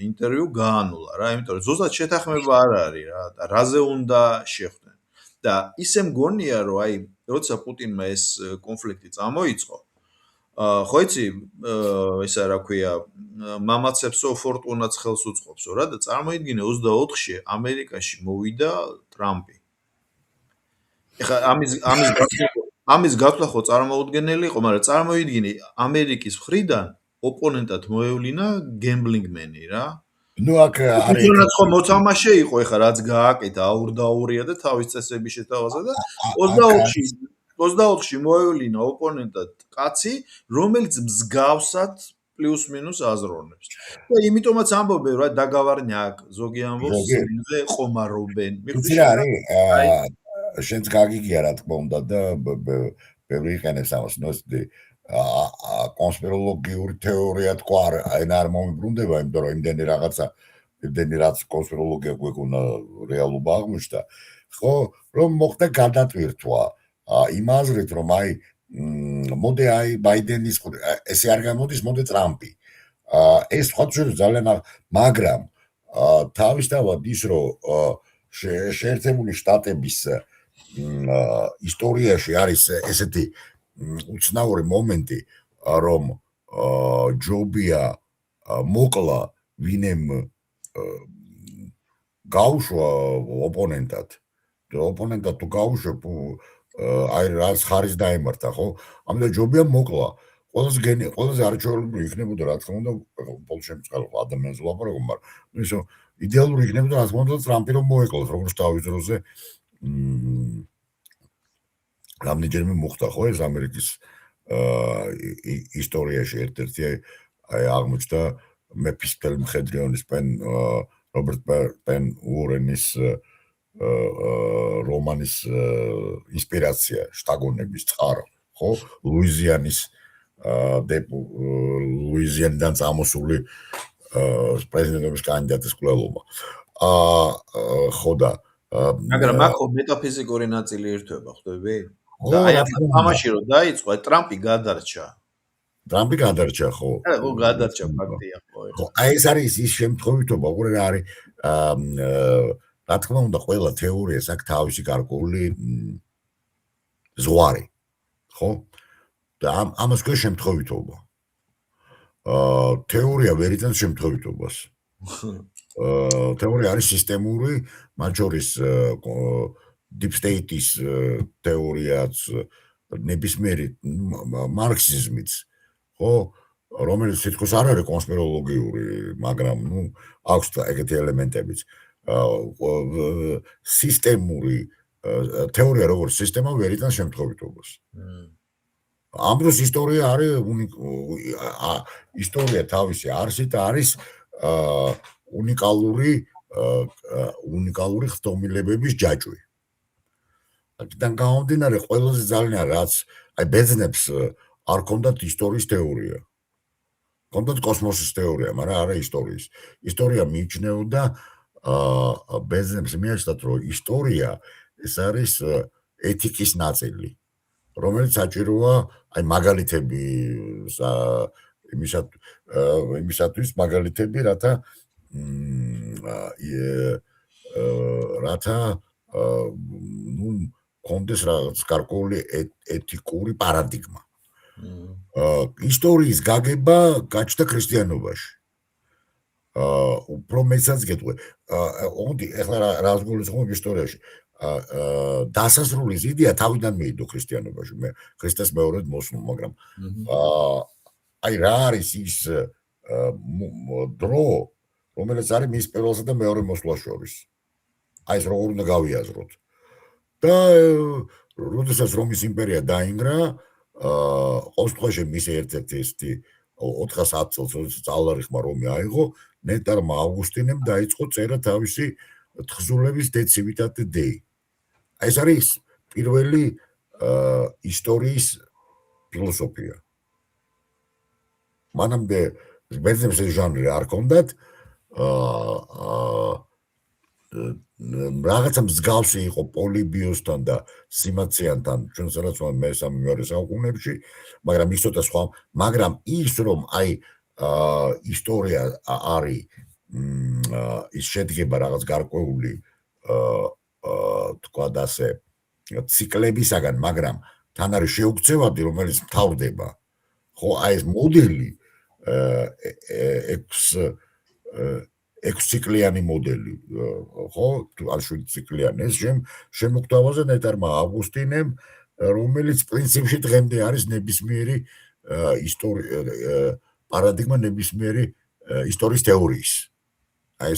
ინტერვიუ გაანულა რა იმიტომ რომ ზუსტად შეთანხმება არ არის რა და რაზე უნდა შეხვდნენ და ისე მგონია რომ აი როცა პუტინმა ეს კონფლიქტი წამოიწყო ხო იცი ესა რა ქვია მამაცებსო ფორტუნაც ხელს უწყობსო რა და წარმოიდგინე 24-ში ამერიკაში მოვიდა ტრამპი. ეხლა ამის გათვლა ხო წარმოუდგენელი იყო, მაგრამ წარმოიდგინე ამერიკის მხრიდან ოპონენტად მოევლინა გემბლინგმენი რა. ნუ აქ არის თუნდაც ხო მოთამაშე იყო ეხლა რაც გააკეთა აურდაურია და თავის წესების შეთავაზა და 24-ში მოევლინა ოპონენტად კაცი, რომელიც მსგავსად პლუს მინუს აზროვნებს. და იმიტომაც ამბობენ რა დაგავარნიაკ, ზოგი ამბობს იმზე ყომარობენ. იცი რა არის შენც გაგიგია რა თქმა უნდა და ბევრი იყენებს ამას ნოსდი კონსპიროლოგიური თეორია თქვა არ მომიბრუნდება იმიტომ რომ იმდენი რაღაცა იმდენი რაც კონსპიროლოგია გვეკუნა რეალობა აღმოჩნდა ხო რომ მოხდა გადატვირთვა იმ აზრით რომ აი მოდე აი ბაიდენის ესე არ გამოდის მოდე ტრამპი ეს სხვა ძალიან მაგრამ თავისთავად ის რომ შეერთებული შტატების ისტორიაში არის ესეთი უცნაური მომენტი რომ ჯობია მოკლა ვინემ გაუშვა ოპონენტად და ოპონენტად თუ გაუშვა აი რაც ხარის დაემართა ხო ამიტომ ჯობია მოკლა ყველაზე არჩეულებული იქნებოდა რა თქმა უნდა პოლში მწყალ ადამიანს ვლაპარაკობ მაგრამ ისო იდეალური იქნებოდა რა თქმა უნდა ტრამპი რომ მოეკლოს როგორც თავის დროზე რამდენჯერმე მოხდა ხო ეს ამერიკის ისტორიაში ერთ-ერთი აი აღმოჩნდა მეფისფერ მხედრიონის რობერტ პენ უორენის რომანის ინსპირაცია შტაგონების წყარო ხო ლუიზიანიდან წამოსული პრეზიდენტობის კანდიდატის კვლელობა ხო და მაგრამ აქ მეტაფიზიკური ნაწილი ერთვება ხვდები? და აი ამაში რომ დაიწყო, ტრამპი გადარჩა. ხო. ხო, გადარჩა ფაქტია ხო. ხო, აი ეს არის ის შემთხვევითობა, უყურე რა არის რა თქმა უნდა, ყველა თეორიას აქვს თავისი გარკვეული ზღვარი. ხო? და ამას ქვია შემთხვევითობა. თეორია ვერ იწევს შემთხვევითობას. თეორია არის სისტემური, მათ შორის deep state-ის თეორიაც, ნებისმიერი მარქსიზმიც, ხო, რომელიც თითქოს არ არის კონსპიროლოგიური, მაგრამ ნუ აქვს ეგეთი ელემენტებიც. სისტემური თეორია როგორც სისტემა ვერ იწევს შემთხვევითობას. ამ დროს ისტორია არის ისტორია თავისი არსით არის უნიკალური ხდომილებების ჯაჭვი. აქედან გამომდინარე ყველაზე ძალიან რაც აი ბეძნებს არ ქონდათ ისტორიის თეორია. ქონდათ კოსმოსის თეორია, მაგრამ არა ისტორიის. ისტორია მიიჩნეოდა ბერძნებს მიაჩნდათ, რომ ისტორია ეს არის ეთიკის ნაწილი, რომელიც საჭიროა აი მაგალითები იმისათვის მაგალითები, რათა ნუ კონდეს რაღაც გარკვეული ეთიკური პარადიგმა. ისტორიის გაგება გაჩნდა ქრისტიანობაში. უფრო მეცაც გეტყვი. ოღონდ ეხლა რას გულისხმობ ისტორიაში? დასასრულის იდეა თავიდან მიიდო ქრისტიანობაში. მე ქრისტეს მეორედ მოსულ, მაგრამ აი რა არის ის დრო, რომელიც არის მის პირველსა და მეორე მოსვლას შორის. აი ეს როგორ უნდა გავიაზროთ. და როდესაც რომის იმპერია დაინგრა, ყოველ შემთხვევაში მისი ერთ-ერთი 410 წელს, როდესაც ალარიხმა რომი აიღო, ნეტარმა ავგუსტინემ დაიწყო წერა თავისი თხზულების De Civitate Dei. ეს არის პირველი ისტორიის ფილოსოფია. მანამდე ბერძნებს ეს ჟანრი არ ჰქონდათ, რაღაცა მსგავსი იყო პოლიბიოსთან და სიმაციანთან ჩვენ სადაც მე-3 საუკუნეებში, მაგრამ ის ცოტა სხვა, მაგრამ ის რომ აი ისტორია არის ის შედგება რაღაც გარკვეული თქვა და ასე ციკლებისაგან, მაგრამ თან არის შეუქცევადი, რომელიც მთავრდება. ხო, აი ეს მოდელი 6 ციკლიანი მოდელი, ხო, თუ არ 7 ციკლიანი, ეს შემოგთავაზა ნეტარმა ავგუსტინემ, რომელიც პრინციპში დღემდე არის ნებისმიერი პარადიგმა ნებისმიერი ისტორიის თეორიის. აი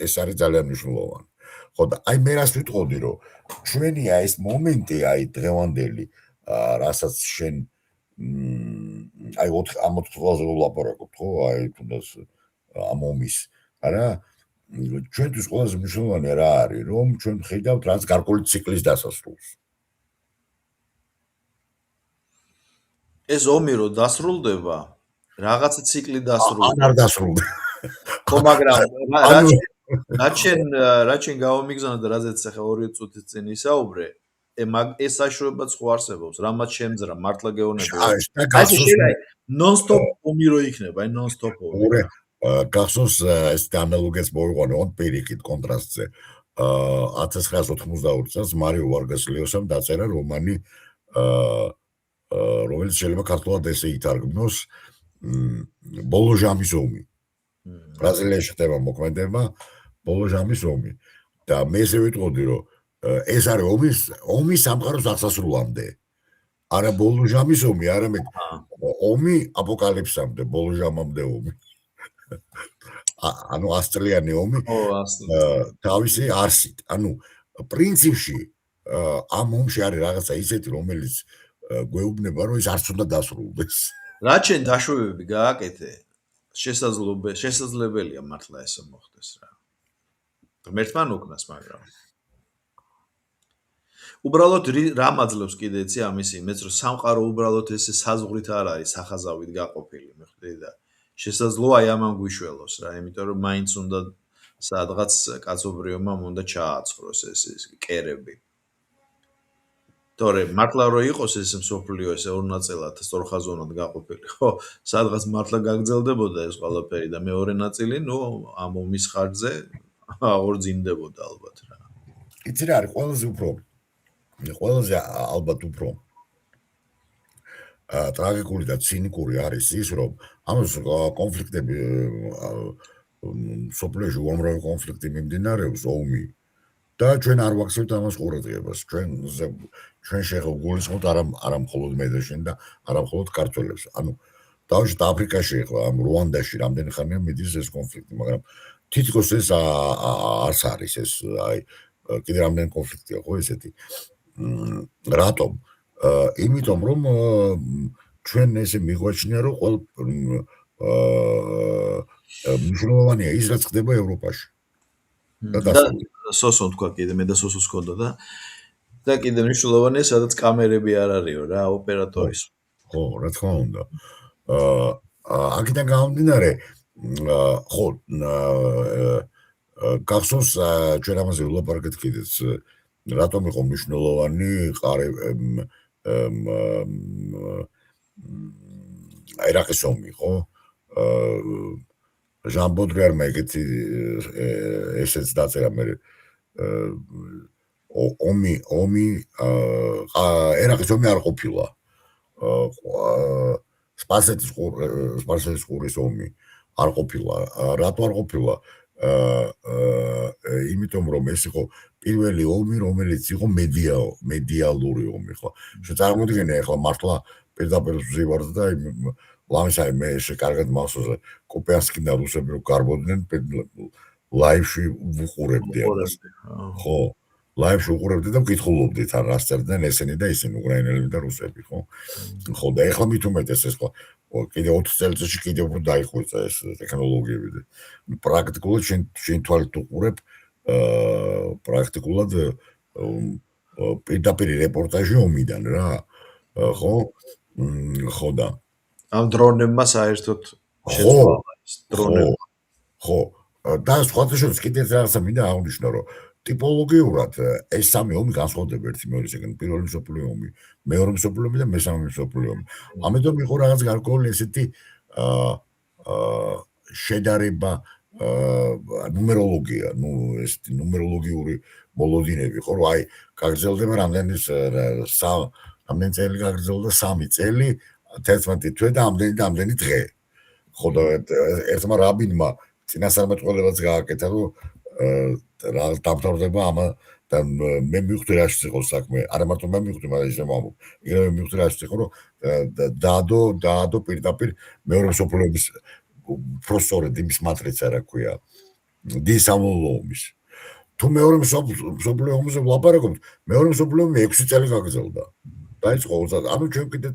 ეს არის ძალიან მნიშვნელოვანი. ხო და აი მე რას ვიტყოდი, რომ ჩვენია ეს მომენტი, აი დღევანდელი, რასაც შენ აი 4 ყველაზე ვლაპარაკობთ, ხო, აი თუნდაც ამ ომის, არა? ჩვენთვის ყველაზე მნიშვნელოვანი რა არის, რომ ჩვენ ვხედავთ რაც გარკვეული ციკლის დასასრულს. ეს ომი რო დასრულდება, რაღაცა ციკლი დასრულდება. არ დასრულდება. ხო, მაგრამ რაჩენ გავამიგზავნა და რაზეც ახლა 2 წუთის წინ ისაუბრე, ეს საშუალებაც ხო არსებობს, რამაც შემძრა, მართლა გეუბნები. აი ნონ-სტოპ ომი რო იქნება, აი ნონ-სტოპ ომი. გახსოვს ეს ანალოგიაც მოვიყვანე on პირიქით კონტრასტზე. 1992 წელს მარიო ვარგას ლიოსამ დაწერა რომანი, რომელიც შეიძლება ქართულად ესე ითარგმნოს ბოლო ჟამის ომი. ბრაზილიაში ხდება მოქმედება ბოლო ჟამის ომი. და მე ესე ვიტყოდი, რომ ეს არის ომი სამყაროს დასასრულამდე. არა ბოლო ჟამის ომი, არამედ ომი აპოკალიფსამდე, ბოლო ჟამამდე ომი. ანუ 100 წლიანი ომი თავისი არსით. ანუ პრინციპში ამ ომში არის რაღაცა ისეთი, რომელიც გვეუბნება, რომ ის არც უნდა დასრულდეს. რაჩენ დაშვებები გააკეთე, შესაძლებელია მართლა ესე მოხდეს რა. ღმერთთან უკნას, მაგრამ უბრალოდ რა მაძლევს კიდე იცი ამისი, მეც რომ სამყარო უბრალოდ ესე საზღვრით არ არის სახაზავით გაყოფილი, მიხვდი და შესაძლოა აი ამან გვიშველოს რა, იმიტომ რომ მაინც უნდა სადღაც კაცობრიობამ უნდა ჩააცხროს ეს კერები. თორე მართლა რო იყოს ეს მსოფლიო ესე ორ ნაწილად სწორხაზოვნად გაყოფილი, ხო, სადღაც მართლა გაგრძელდებოდა ეს ყველაფერი და მეორე ნაწილი, ნუ ამ ომის ხარჯზე აღორძინდებოდა ალბათ რა. იცი რა არის ყველაზე ალბათ უფრო ტრაგიკული და ცინიკური არის ის, რომ ამას კონფლიქტები სოფლიოში უამრავი კონფლიქტი მიმდინარეობს, ომი და ჩვენ არ ვაქცევთ ამას ყურადღებას. ჩვენ შეგვგულისხმობთ არა მხოლოდ მე და შენ და არა მხოლოდ ქართველებს. ანუ დავუშვათ აფრიკაში ახლა ამ რუანდაში რამდენი ხანია მიდის ეს კონფლიქტი, მაგრამ თითქოს ეს არც არის ეს აი კიდე რამდენი კონფლიქტია ხო ესეთი. რატომ? იმიტომ რომ ჩვენ ესე მიგვაჩნია რომ მნიშვნელოვანია ის რაც ხდება ევროპაში. და სოსო თქვა კიდე მე და სოსოს ქონდა და კიდე მნიშვნელოვანია სადაც კამერები არ არისო რა ოპერატორის. ხო, რა თქმა უნდა. აქედან გამომდინარე, ხო გახსოვს ჩვენ ამაზე ვილაპარაკეთ კიდეც რატომ იყო მნიშვნელოვანი ერაყის ომი, ხო? ჟან ბოდრიარმა ეგეთი ესეც დაწერა მე ერაყის ომი არ ყოფილა სპარსეთის ყურის ომი არ ყოფილა რატო არ ყოფილა იმიტომ რომ ეს იყო პირველი ომი რომელიც იყო მედიალური ომი ხო შეწარმოდგენია ახლა მართლა პირდაპირ ვზივართ და ლამისაი მე კარგად მახსოვს კოპიანსკი და რუსები რო გარბოდნენ ლაივში ვუყურებდი ამას ხო ლაივში ვუყურებდი და ვკითხულობდით ან რას წერდნენ ესენი და ისინი უკრაინელები და რუსები ხო ხო და ეხლა მით უმეტეს ეს ხო კიდე 20 წელიწადში კიდე უფრო დაიხვეწა ეს ტექნოლოგიები და პრაქტიკულად შენ თვალით უყურებ პრაქტიკულად პირდაპირ რეპორტაჟი ომიდან რა ხო ხო და ამ დრონებმა საერთოდ შეცვალა ეს დრონები ხო და სხვათა შორის კიდე რაღაცა მინდა აღვნიშნო რომ ტიპოლოგიურად ეს სამი ომი განსხვავდება ერთი მეორისგან პირველი მსოფლიო ომი მეორე მსოფლიო ომი და მესამე მსოფლიო ომი ამიტომ იყო რაღაც გარკვეული ესეთი შედარება ნუმეროლოგია ნუ ეს ნუმეროლოგიური მოლოდინები ხო რომ აი გაგრძელდება რამდენი წელი გაგრძელდა 3 წელი 11 თვე და ამდენი დღე ხო და ერთმა რაბინმა წინასწარმეტყველებაც გააკეთა რომ რა დამთავრდება ამ და მე მივხვდი რაშიც იყო საქმე არა მარტო მე მივხვდი მაგრამ ისე მომო იგივე მივხვდი რაშიც იყო რომ დაადო პირდაპირ მეორე მსოფლიო ომის პროფესორად იმის მატრიცა რა ქვია დისამოლო ომის თუ მეორე მსოფლიო ომზე ვლაპარაკობთ მეორე მსოფლიო ომი 6 წელი გაგრძელდა დაიწყო 20 ანუ ჩვენ კიდე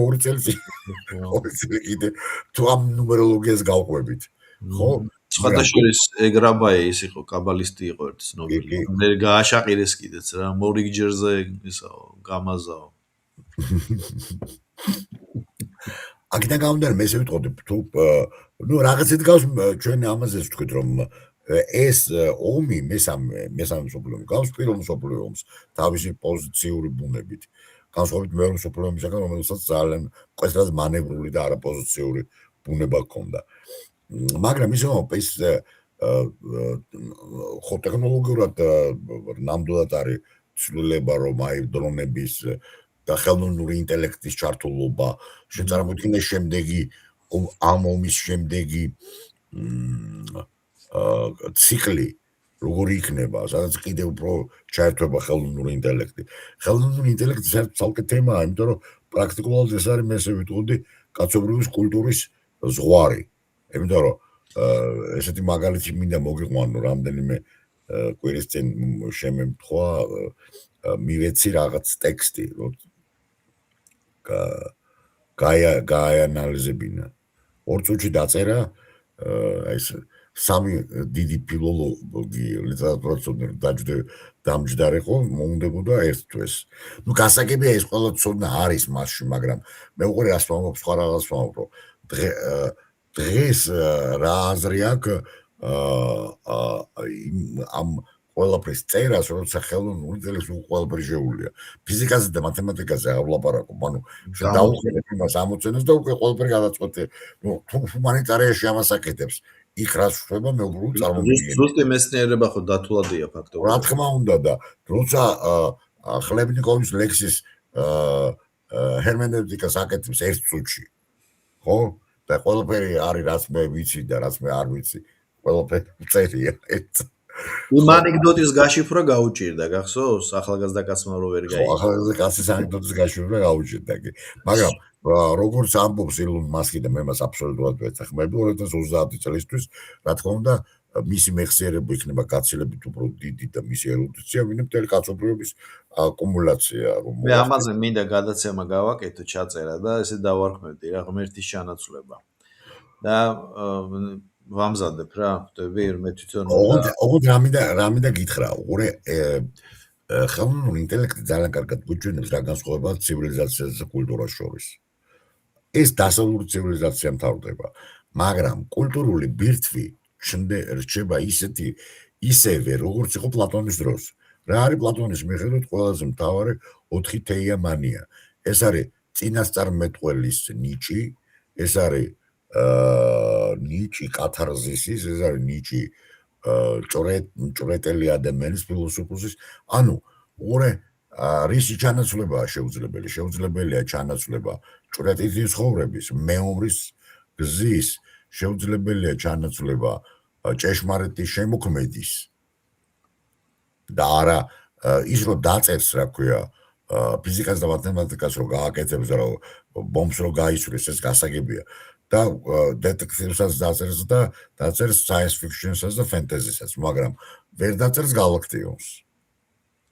2 წელი კიდე თუ ამ ნუმეროლოგიას გავყვებით ხო სხვადასხვის ეგრაბაი ის იყო კაბალისტი იყო ერთ ცნობილი მე გააშაყირეს კიდეც რა მორიგჯერზე ისაო გამაზაო აქედან გამომდინარე მე ესე ვიტყოდი თუ ნუ რაღაცით გავს ჩვენ ამაზე ვთქვით რომ ეს ომი მესამე მსოფლიო ომი გავს პირველ მსოფლიო ომს თავისი პოზიციური ბუნებით განსხვავებით მეორე მსოფლიო ომისგან რომელსაც ძალიან მკვეთრად მანევრული და არაპოზიციური ბუნება ჰქონდა მაგრამ ისე ის ხო ტექნოლოგიურად ნამდვილად არის ცვლილება რომ აი დრონების და ხელოვნური ინტელექტის ჩართულობა შეწარმოდგინეს შემდეგი ამ ომის შემდეგი ციკლი როგორი იქნება სადაც კიდე უფრო ჩაერთვება ხელოვნური ინტელექტი ხელოვნური ინტელექტი საერთოდ თემაა იმიტომ რომ პრაქტიკულად ეს არის მე ესე ვიტყოდი კაცობრიობის კულტურის ზღვარი იმიტომ რომ ესეთი მაგალითი მინდა მოგიყვანო რამდენიმე კვირის წინ შემემთხვა მივეცი რაღაც ტექსტი რომ გააანალიზებინა 2 წუთში დაწერა ეს სამი დიდი ფილოლოგი ლიტერატურაცოდნე დამჯდარიყო მოუნდებოდა ერთ თვეს ნუ გასაგებია ეს ყველა ცოდნა არის მასში მაგრამ მე უყურე რას ვამბობ სხვა რაღაც ვამბობ დღეს რა აზრი აქვს ამ ყველაფრის წერას როცა ხელოვნური ინტელექტი ყველაფერი შეუულია ფიზიკაზე და მათემატიკაზე ავლაპარაკობ ანუ შედაუხედებ იმას ამოცენას და უკვე ყველაფერი გადაწყვეტე ნუ თუ ჰუმანიტარიაში ამას აკეთებს იქ რას შვება მეუბრუნ წარმომიდგენია ზუსტი მეცნიერება ხო დათვლადია ფაქტობრივად რა თქმა უნდა და როცა ხლებნიკოვის ლექსის ჰერმენევტიკას აკეთებს 1 წუთში ხო და ყველაფერი არის რაც მე ვიცი და რაც მე არ ვიცი ყველაფერი წერია იმ ანეკდოტის გაშიფრვა გაუჭირდა გახსოვს ახალგაზრდა კაცმა რო ვერ გაიგო ახალგაზრდა კაცის ანეკდოტის გაშიფრვა გაუჭირდა მაგრამ როგორც ამბობს ილონ მასკი და მე მას აბსოლუტურად ვეცახმები 2030 წლისთვის რა თქმა უნდა მისი მეხსიერება იქნება გაცილებით უფრო დიდი და მისი ერუდიცია ვინმე მთელი კაცობრიობის აკუმულაცია რომ მე ამაზე მინდა გადაცემა გავაკეთო ჩაწერა და ესე დავარქმევდი რა ღმერთის ჩანაცვლება და ვამზადებ რა ხვდები მე თვითონ ოღონდ რა მინდა გითხრა უყურე ხელოვნური ინტელექტი ძალიან კარგად გვიჩვენებს რა განსხვავებაა ცივილიზაციასა და კულტურას შორის ეს დასავლური ცივილიზაცია მთავრდება მაგრამ კულტურული ბირთვი რჩება ისევე, როგორც იყო პლატონის დროს. რა არის პლატონის მიხედვით ყველაზე მთავარი 4 თეიამანია? ეს არის წინასწარმეტყველის ნიჭი, ეს არის ნიჭი კათარზისის, ეს არის ნიჭი ჭრეტელი ადამიანის ფილოსოფოსის, ანუ უყურე რისი ჩანაცვლებაა შეუძლებელი? შეუძლებელია ჩანაცვლება ჭრეტითი ცხოვრების, მეომრის გზის, შეუძლებელია ჩანაცვლება ჭეშმარიტი შემოქმედის და არა ის რომ დაწერს, რა ქვია, ფიზიკას და მათემატიკას რომ გააკეთებს და ბომბს რომ გაისვრეს, ეს გასაგებია. და დეტექტივსაც დაწერს და დაწერს science fiction-საც და fantasy-საც, მაგრამ ვერ დაწერს გალაქტიონს.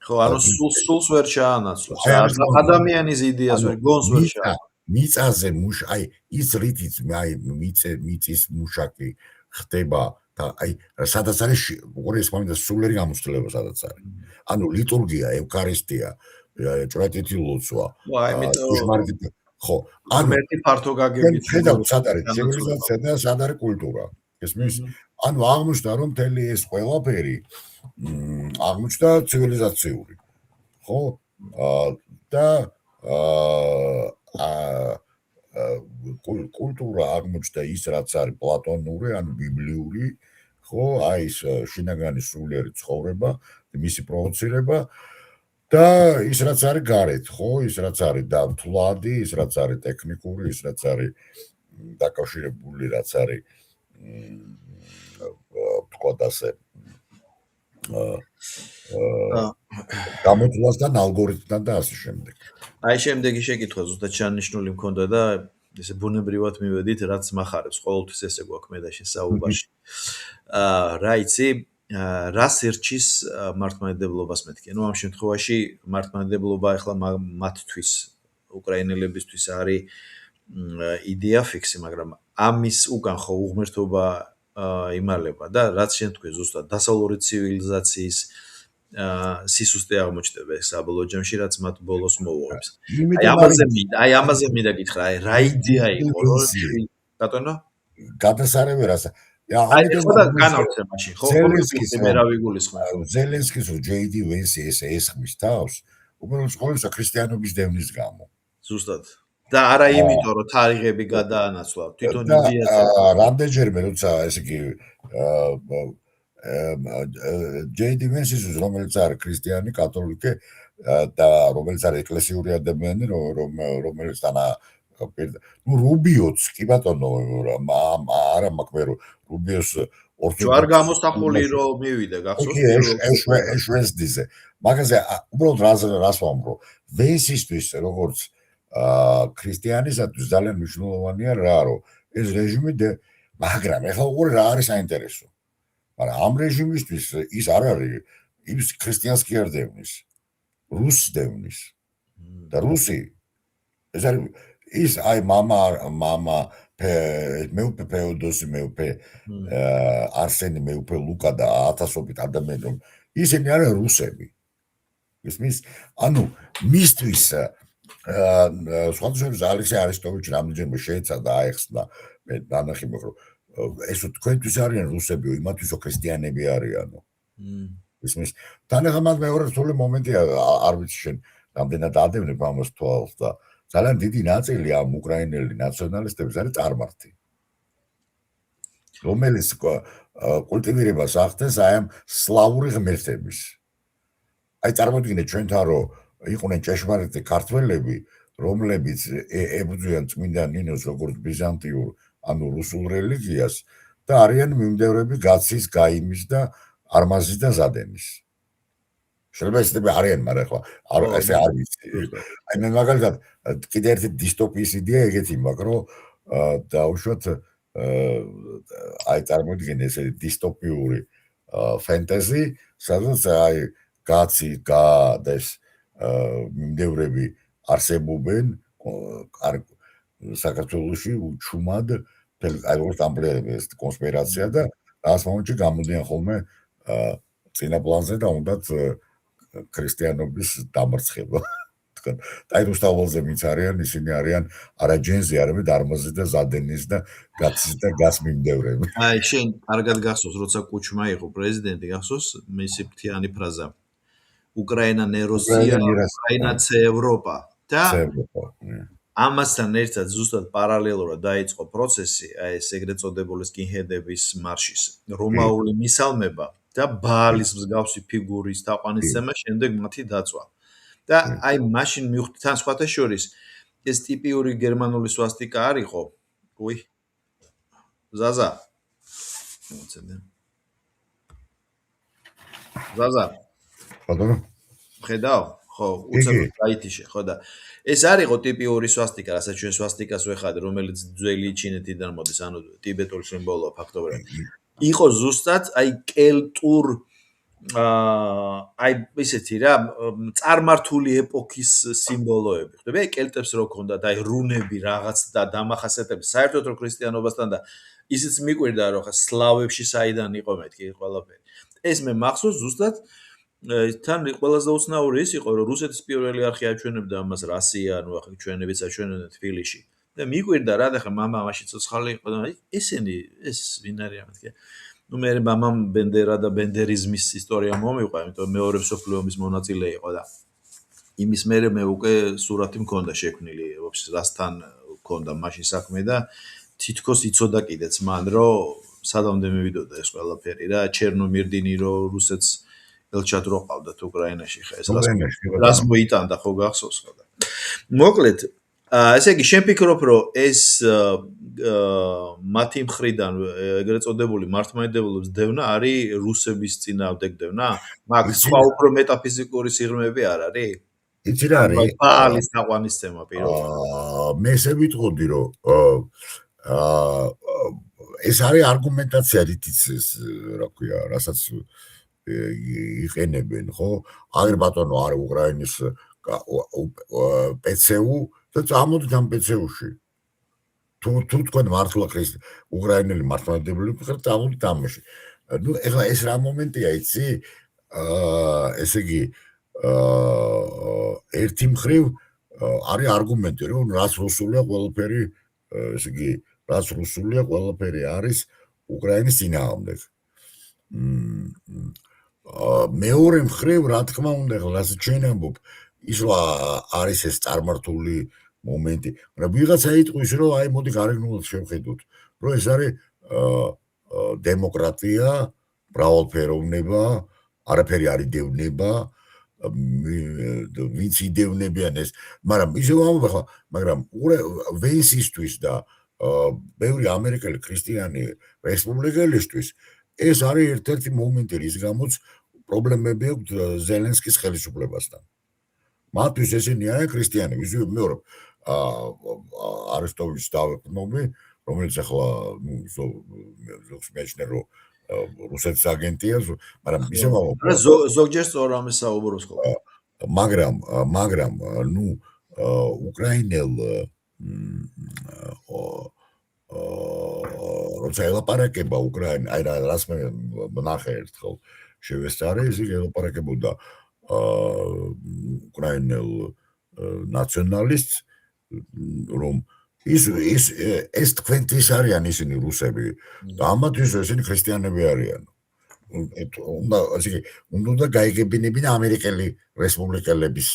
ხო, ანუ სულს ვერ ჩაანაცვლებს. ადამიანის იდეას ვერ გონს ვერ ჩაანაცვლებს. მიწაზე ის რითიც მიწის მუშაკი ხდება და სადაც არის უყურეს მომენტ სულიერი გამოცდილება სადაც არის. ანუ ლიტურგია, ევქარისტია, ჭრეტითი ლოცვა. ხო, ანუ ერთი ფართო გაგებით ხედავთ სად არის ცივილიზაცია და სად არის კულტურა. ესმის? ანუ აღმოჩნდა რომ მთელი ეს ყველაფერი აღმოჩნდა ცივილიზაციური. ხო? და კულტურა აღმოჩნდა ის რაც არის პლატონური, ანუ ბიბლიური, ხო, ის შინაგანი სულიერი ცხოვრება, მისი პროვოცირება და ის რაც არის გარეთ, ხო, ის რაც არის დამთვლადი, ის რაც არის ტექნიკური, ის რაც არის დაკავშირებული, რაც არის თქვათ ასე გამოთვლასთან, ალგორითმთან და ასე შემდეგ. აი შემდეგი შეკითხვა ზუსტად ჩანიშნული მქონდა და ესე ბუნებრივად მივედით, რაც מחარებს, ყოველთვის ესე გვაქვს მე და შენ საუბარში. რა იცი, რას ერჩის მართლმადიდებლობას მეთქი? ანუ ამ შემთხვევაში მართლმადიდებლობა ახლა მათთვის, უკრაინელებისთვის არის იდეა ფიქსი, მაგრამ ამის უკან ხო უღმერთობა იმალება და რაც შენ თქვი ზუსტად დასავლური ცივილიზაციის სისუსტე აღმოჩნდება ეს საბოლოო ჯამში, რაც მათ ბოლოს მოუღებს. აი ამაზე მინდა გითხრა, აი რა იდეა იყო, რომ ბატონო? გადასარევი რას ზელენსკის რო ჯეიდი ვენსი ესე ესხმის თავს, უბრალოდ ყოველსა ქრისტიანობის დევნის გამო. ზუსტად. და არა იმიტომ, რომ თარიღები გადაანაცვლა, თვითონ იდეა. რამდენჯერმე როცა ესე იგი ჯეიდი ვენსის რომელიც არის ქრისტიანი, კათოლიკე და რომელიც არის ეკლესიური ადამიანი, რომელიც თანა რუბიოც კი ბატონო არა მაქვს რუბიოს ჯვარ გამოსახული რომ მივიდა გახსოვს ეშვესდიზე მაგაზე უბრალოდ რას ვამბობ ვენსისთვის როგორც ქრისტიანისათვის ძალიან მნიშვნელოვანია რა რომ ეს რეჟიმი მაგრამ ეხლა უყურე რა არის საინტერესო მაგრამ ამ რეჟიმისთვის ის არ არის ის ქრისტიანს კი არ დევნის რუსს დევნის და რუსი ეს არის ის აი მამა მეუფე ფეოდოსი მეუფე არსენი მეუფე ლუკა და ათასობით ადამიანი ისინი არიან რუსები ისმის ანუ მისთვის სხვადასხვა ალექსი არისტოვიჩი რამდენჯერმე შეეცადა აეხსნა მე დანახი მაგრამ ეს თქვენთვის არიან რუსები იმათთვის ქრისტიანები არიანო ისმის თანახმად მეორე რთული მომენტია არ ვიცი შენ რამდენად ადევნებ ამას თვალს და ძალიან დიდი ნაწილი ამ უკრაინელი ნაციონალისტების არის წარმართი. რომელიც კულტივირებას ახდენს აი ამ სლავური ღმერთების. აი წარმოიდგინეთ ჩვენთან რომ იყვნენ ჭეშმარიტი ქართველები, რომლებიც ებრძვიან წმინდა ნინოს როგორც ბიზანტიურ, ანუ რუსულ რელიგიას და არიან მიმდევრები გაცის, გაიმის და არმაზის და ზადენის. შეიძლება ისინი არიან, მაგრამ ახლა ესე არ ვიცი. აი მე მაგალითად კიდე ერთი დისტოპიის იდეა ეგეთი მაქვს, რომ დაუშვათ აი წარმოიდგინე ესე დისტოპიური ფენტეზი, სადაც აი გაცი და ეს მიმდევრები არსებობენ საქართველოში უჩუმად აი როგორც ამბლერები ეს კონსპირაცია და რას მომენტში გამოდიან ხოლმე წინა პლანზე და უნდათ ქრისტიანობის დამარცხება თქო. აი რუსთაველზე ვინც არიან, ისინი არიან არა ჯენზი, არამედ არმაზი და ზადენის და გაცის და გას მიმდევრები. აი შენ კარგად გახსოვს, როცა კუჩმა იყო პრეზიდენტი, გახსოვს მისი ფრთიანი ფრაზა. უკრაინა не Россия, უკრაინა це Ევროპა. და ამასთან ერთად ზუსტად პარალელურად დაიწყო პროცესი, აი ეს ეგრეთ წოდებული სკინჰედების მარშის, რომაული მისალმება და ბაალის მსგავსი ფიგურის თაყვანისცემა, შემდეგ მათი დაწვა. და აი მაშინ მივხვდი თან სხვათა შორის ეს ტიპიური გერმანული სვასტიკა არ იყო. უი. ზაზა. ზაზა. ბატონო. ხედავ? ხო, უცებ გაითიშე, ხო და ეს არ იყო ტიპიური სვასტიკა, რასაც ჩვენ სვასტიკას ვეხადე, რომელიც ძველი ჩინეთიდან მოდის, ანუ ტიბეტური სიმბოლოა ფაქტობრივად. იყო ზუსტად აი კელტურ აი ისეთი რა, წარმართული ეპოქის სიმბოლოები. ხდები? აი კელტებს რო ქონდათ, აი რუნები რაღაც და დამახასიათებელი, საერთოდ რო ქრისტიანობასთან და ისიც მიკვირდა რომ ხა სლავებში საიდან იყო მეთქი ყველაფერი. ეს მე მახსოვს ზუსტად თან ყველაზე უცნაური ის იყო რომ რუსეთის პირველი არხი აჩვენებდა ამას რასია, ანუ ახლა ჩვენებიც აჩვენებდნენ თბილისში. და მიკვირდა რა და ხა მამა მაშინ ცოცხალი იყო და ესენი ეს ვინ არიან მეთქი. ნუ მე მამამ ბენდერა და ბენდერიზმის ისტორია მომიყვა, იმიტომ მეორე მსოფლიო ომის მონაწილე იყო და იმის მერე მე უკვე სურათი მქონდა შექმნილი, ვაფშე რასთან მქონდა მაშინ საქმე და თითქოს იცოდა კიდეც მან რომ სადამდე მივიდოდა ეს ყველაფერი რა, ჩერნომირდინი რო რუსეთს ელჩად რო ყავდათ უკრაინაში ხა ეს რას მოიტანდა ხო გახსოვს ხო და მოკლედ ესე იგი შენ ფიქრობ რომ ეს მათი მხრიდან ეგრეთ წოდებული მართლმადიდებლობის დევნა არის რუსების წინააღმდეგ დევნა? მაგ სხვა უფრო მეტაფიზიკური სიღრმეები არ არის? იცი რა არის? ბაალის თაყვანისცემა პირველ. მე ესე ვიტყოდი რომ ეს არის არგუმენტაცია რითიც რა ქვია, რასაც იყენებენ, ხო? აგერ ბატონო არის უკრაინის პეცეუ და წამოდით ამ პეცეუში. თუ თქვენ მართლა უკრაინელი მართლმადიდებლები ხართ, წამოდით ამაში. ნუ ეხლა ეს რა მომენტია, იცი? ესე იგი ერთი მხრივ არის არგუმენტი, რომ რაც რუსულია ყველაფერი, ესე იგი რაც რუსულია ყველაფერი არის უკრაინის წინააღმდეგ. მეორე მხრივ რა თქმა უნდა, რასაც ჩვენ ამბობ, ის რა არის ეს წარმართული მომენტი. მაგრამ ვიღაცა იტყვის, რომ აი მოდი გარეგნულად შევხედოთ, რომ ეს არის დემოკრატია, მრავალფეროვნება, არაფერი არ იდევნება, ვინც იდევნებიან ეს, მაგრამ ისევ ამბობ ახლა, მაგრამ ვენსისთვის და ბევრი ამერიკელი ქრისტიანი რესპუბლიკელისთვის ეს არის ერთ-ერთი მომენტი, რის გამოც პრობლემები აქვს ზელენსკის ხელისუფლებასთან. მათთვის ესენი არიან ქრისტიანები, ისე მეორე არესტოვის დავეყნობი, რომელიც ახლა ზოგს მეჩნე რომ რუსეთის აგენტია, მაგრამ ისე ზოგჯერ სწორ ამას საუბრობს ხოლმე. მაგრამ ნუ უკრაინელ როცა ელაპარაკება უკრაინა, აი რას მე ნახე ერთხელ შევესწარე, ისე ელაპარაკებოდა უკრაინელ ნაციონალისტს, რომ ეს თქვენთვის არიან ისინი რუსები და ამათთვის ესენი ქრისტიანები არიან. უნდა გაიგებინებინა ამერიკელი რესპუბლიკელების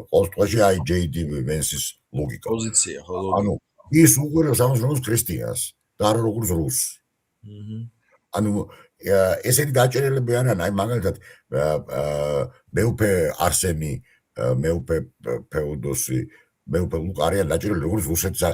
ყოველთვის აი ჯეი დი ვენსის ლოგიკა. პოზიცია, ხო, ანუ ის უყურებს ამას როგორც ქრისტიანს და არა როგორც რუსს. ანუ ესენი დაჭერილები არიან, აი მაგალითად მეუფე არსენი, მეუფე ფეოდოსი, მეუფე ლუკა არიან დაჭერილი როგორც რუსეთის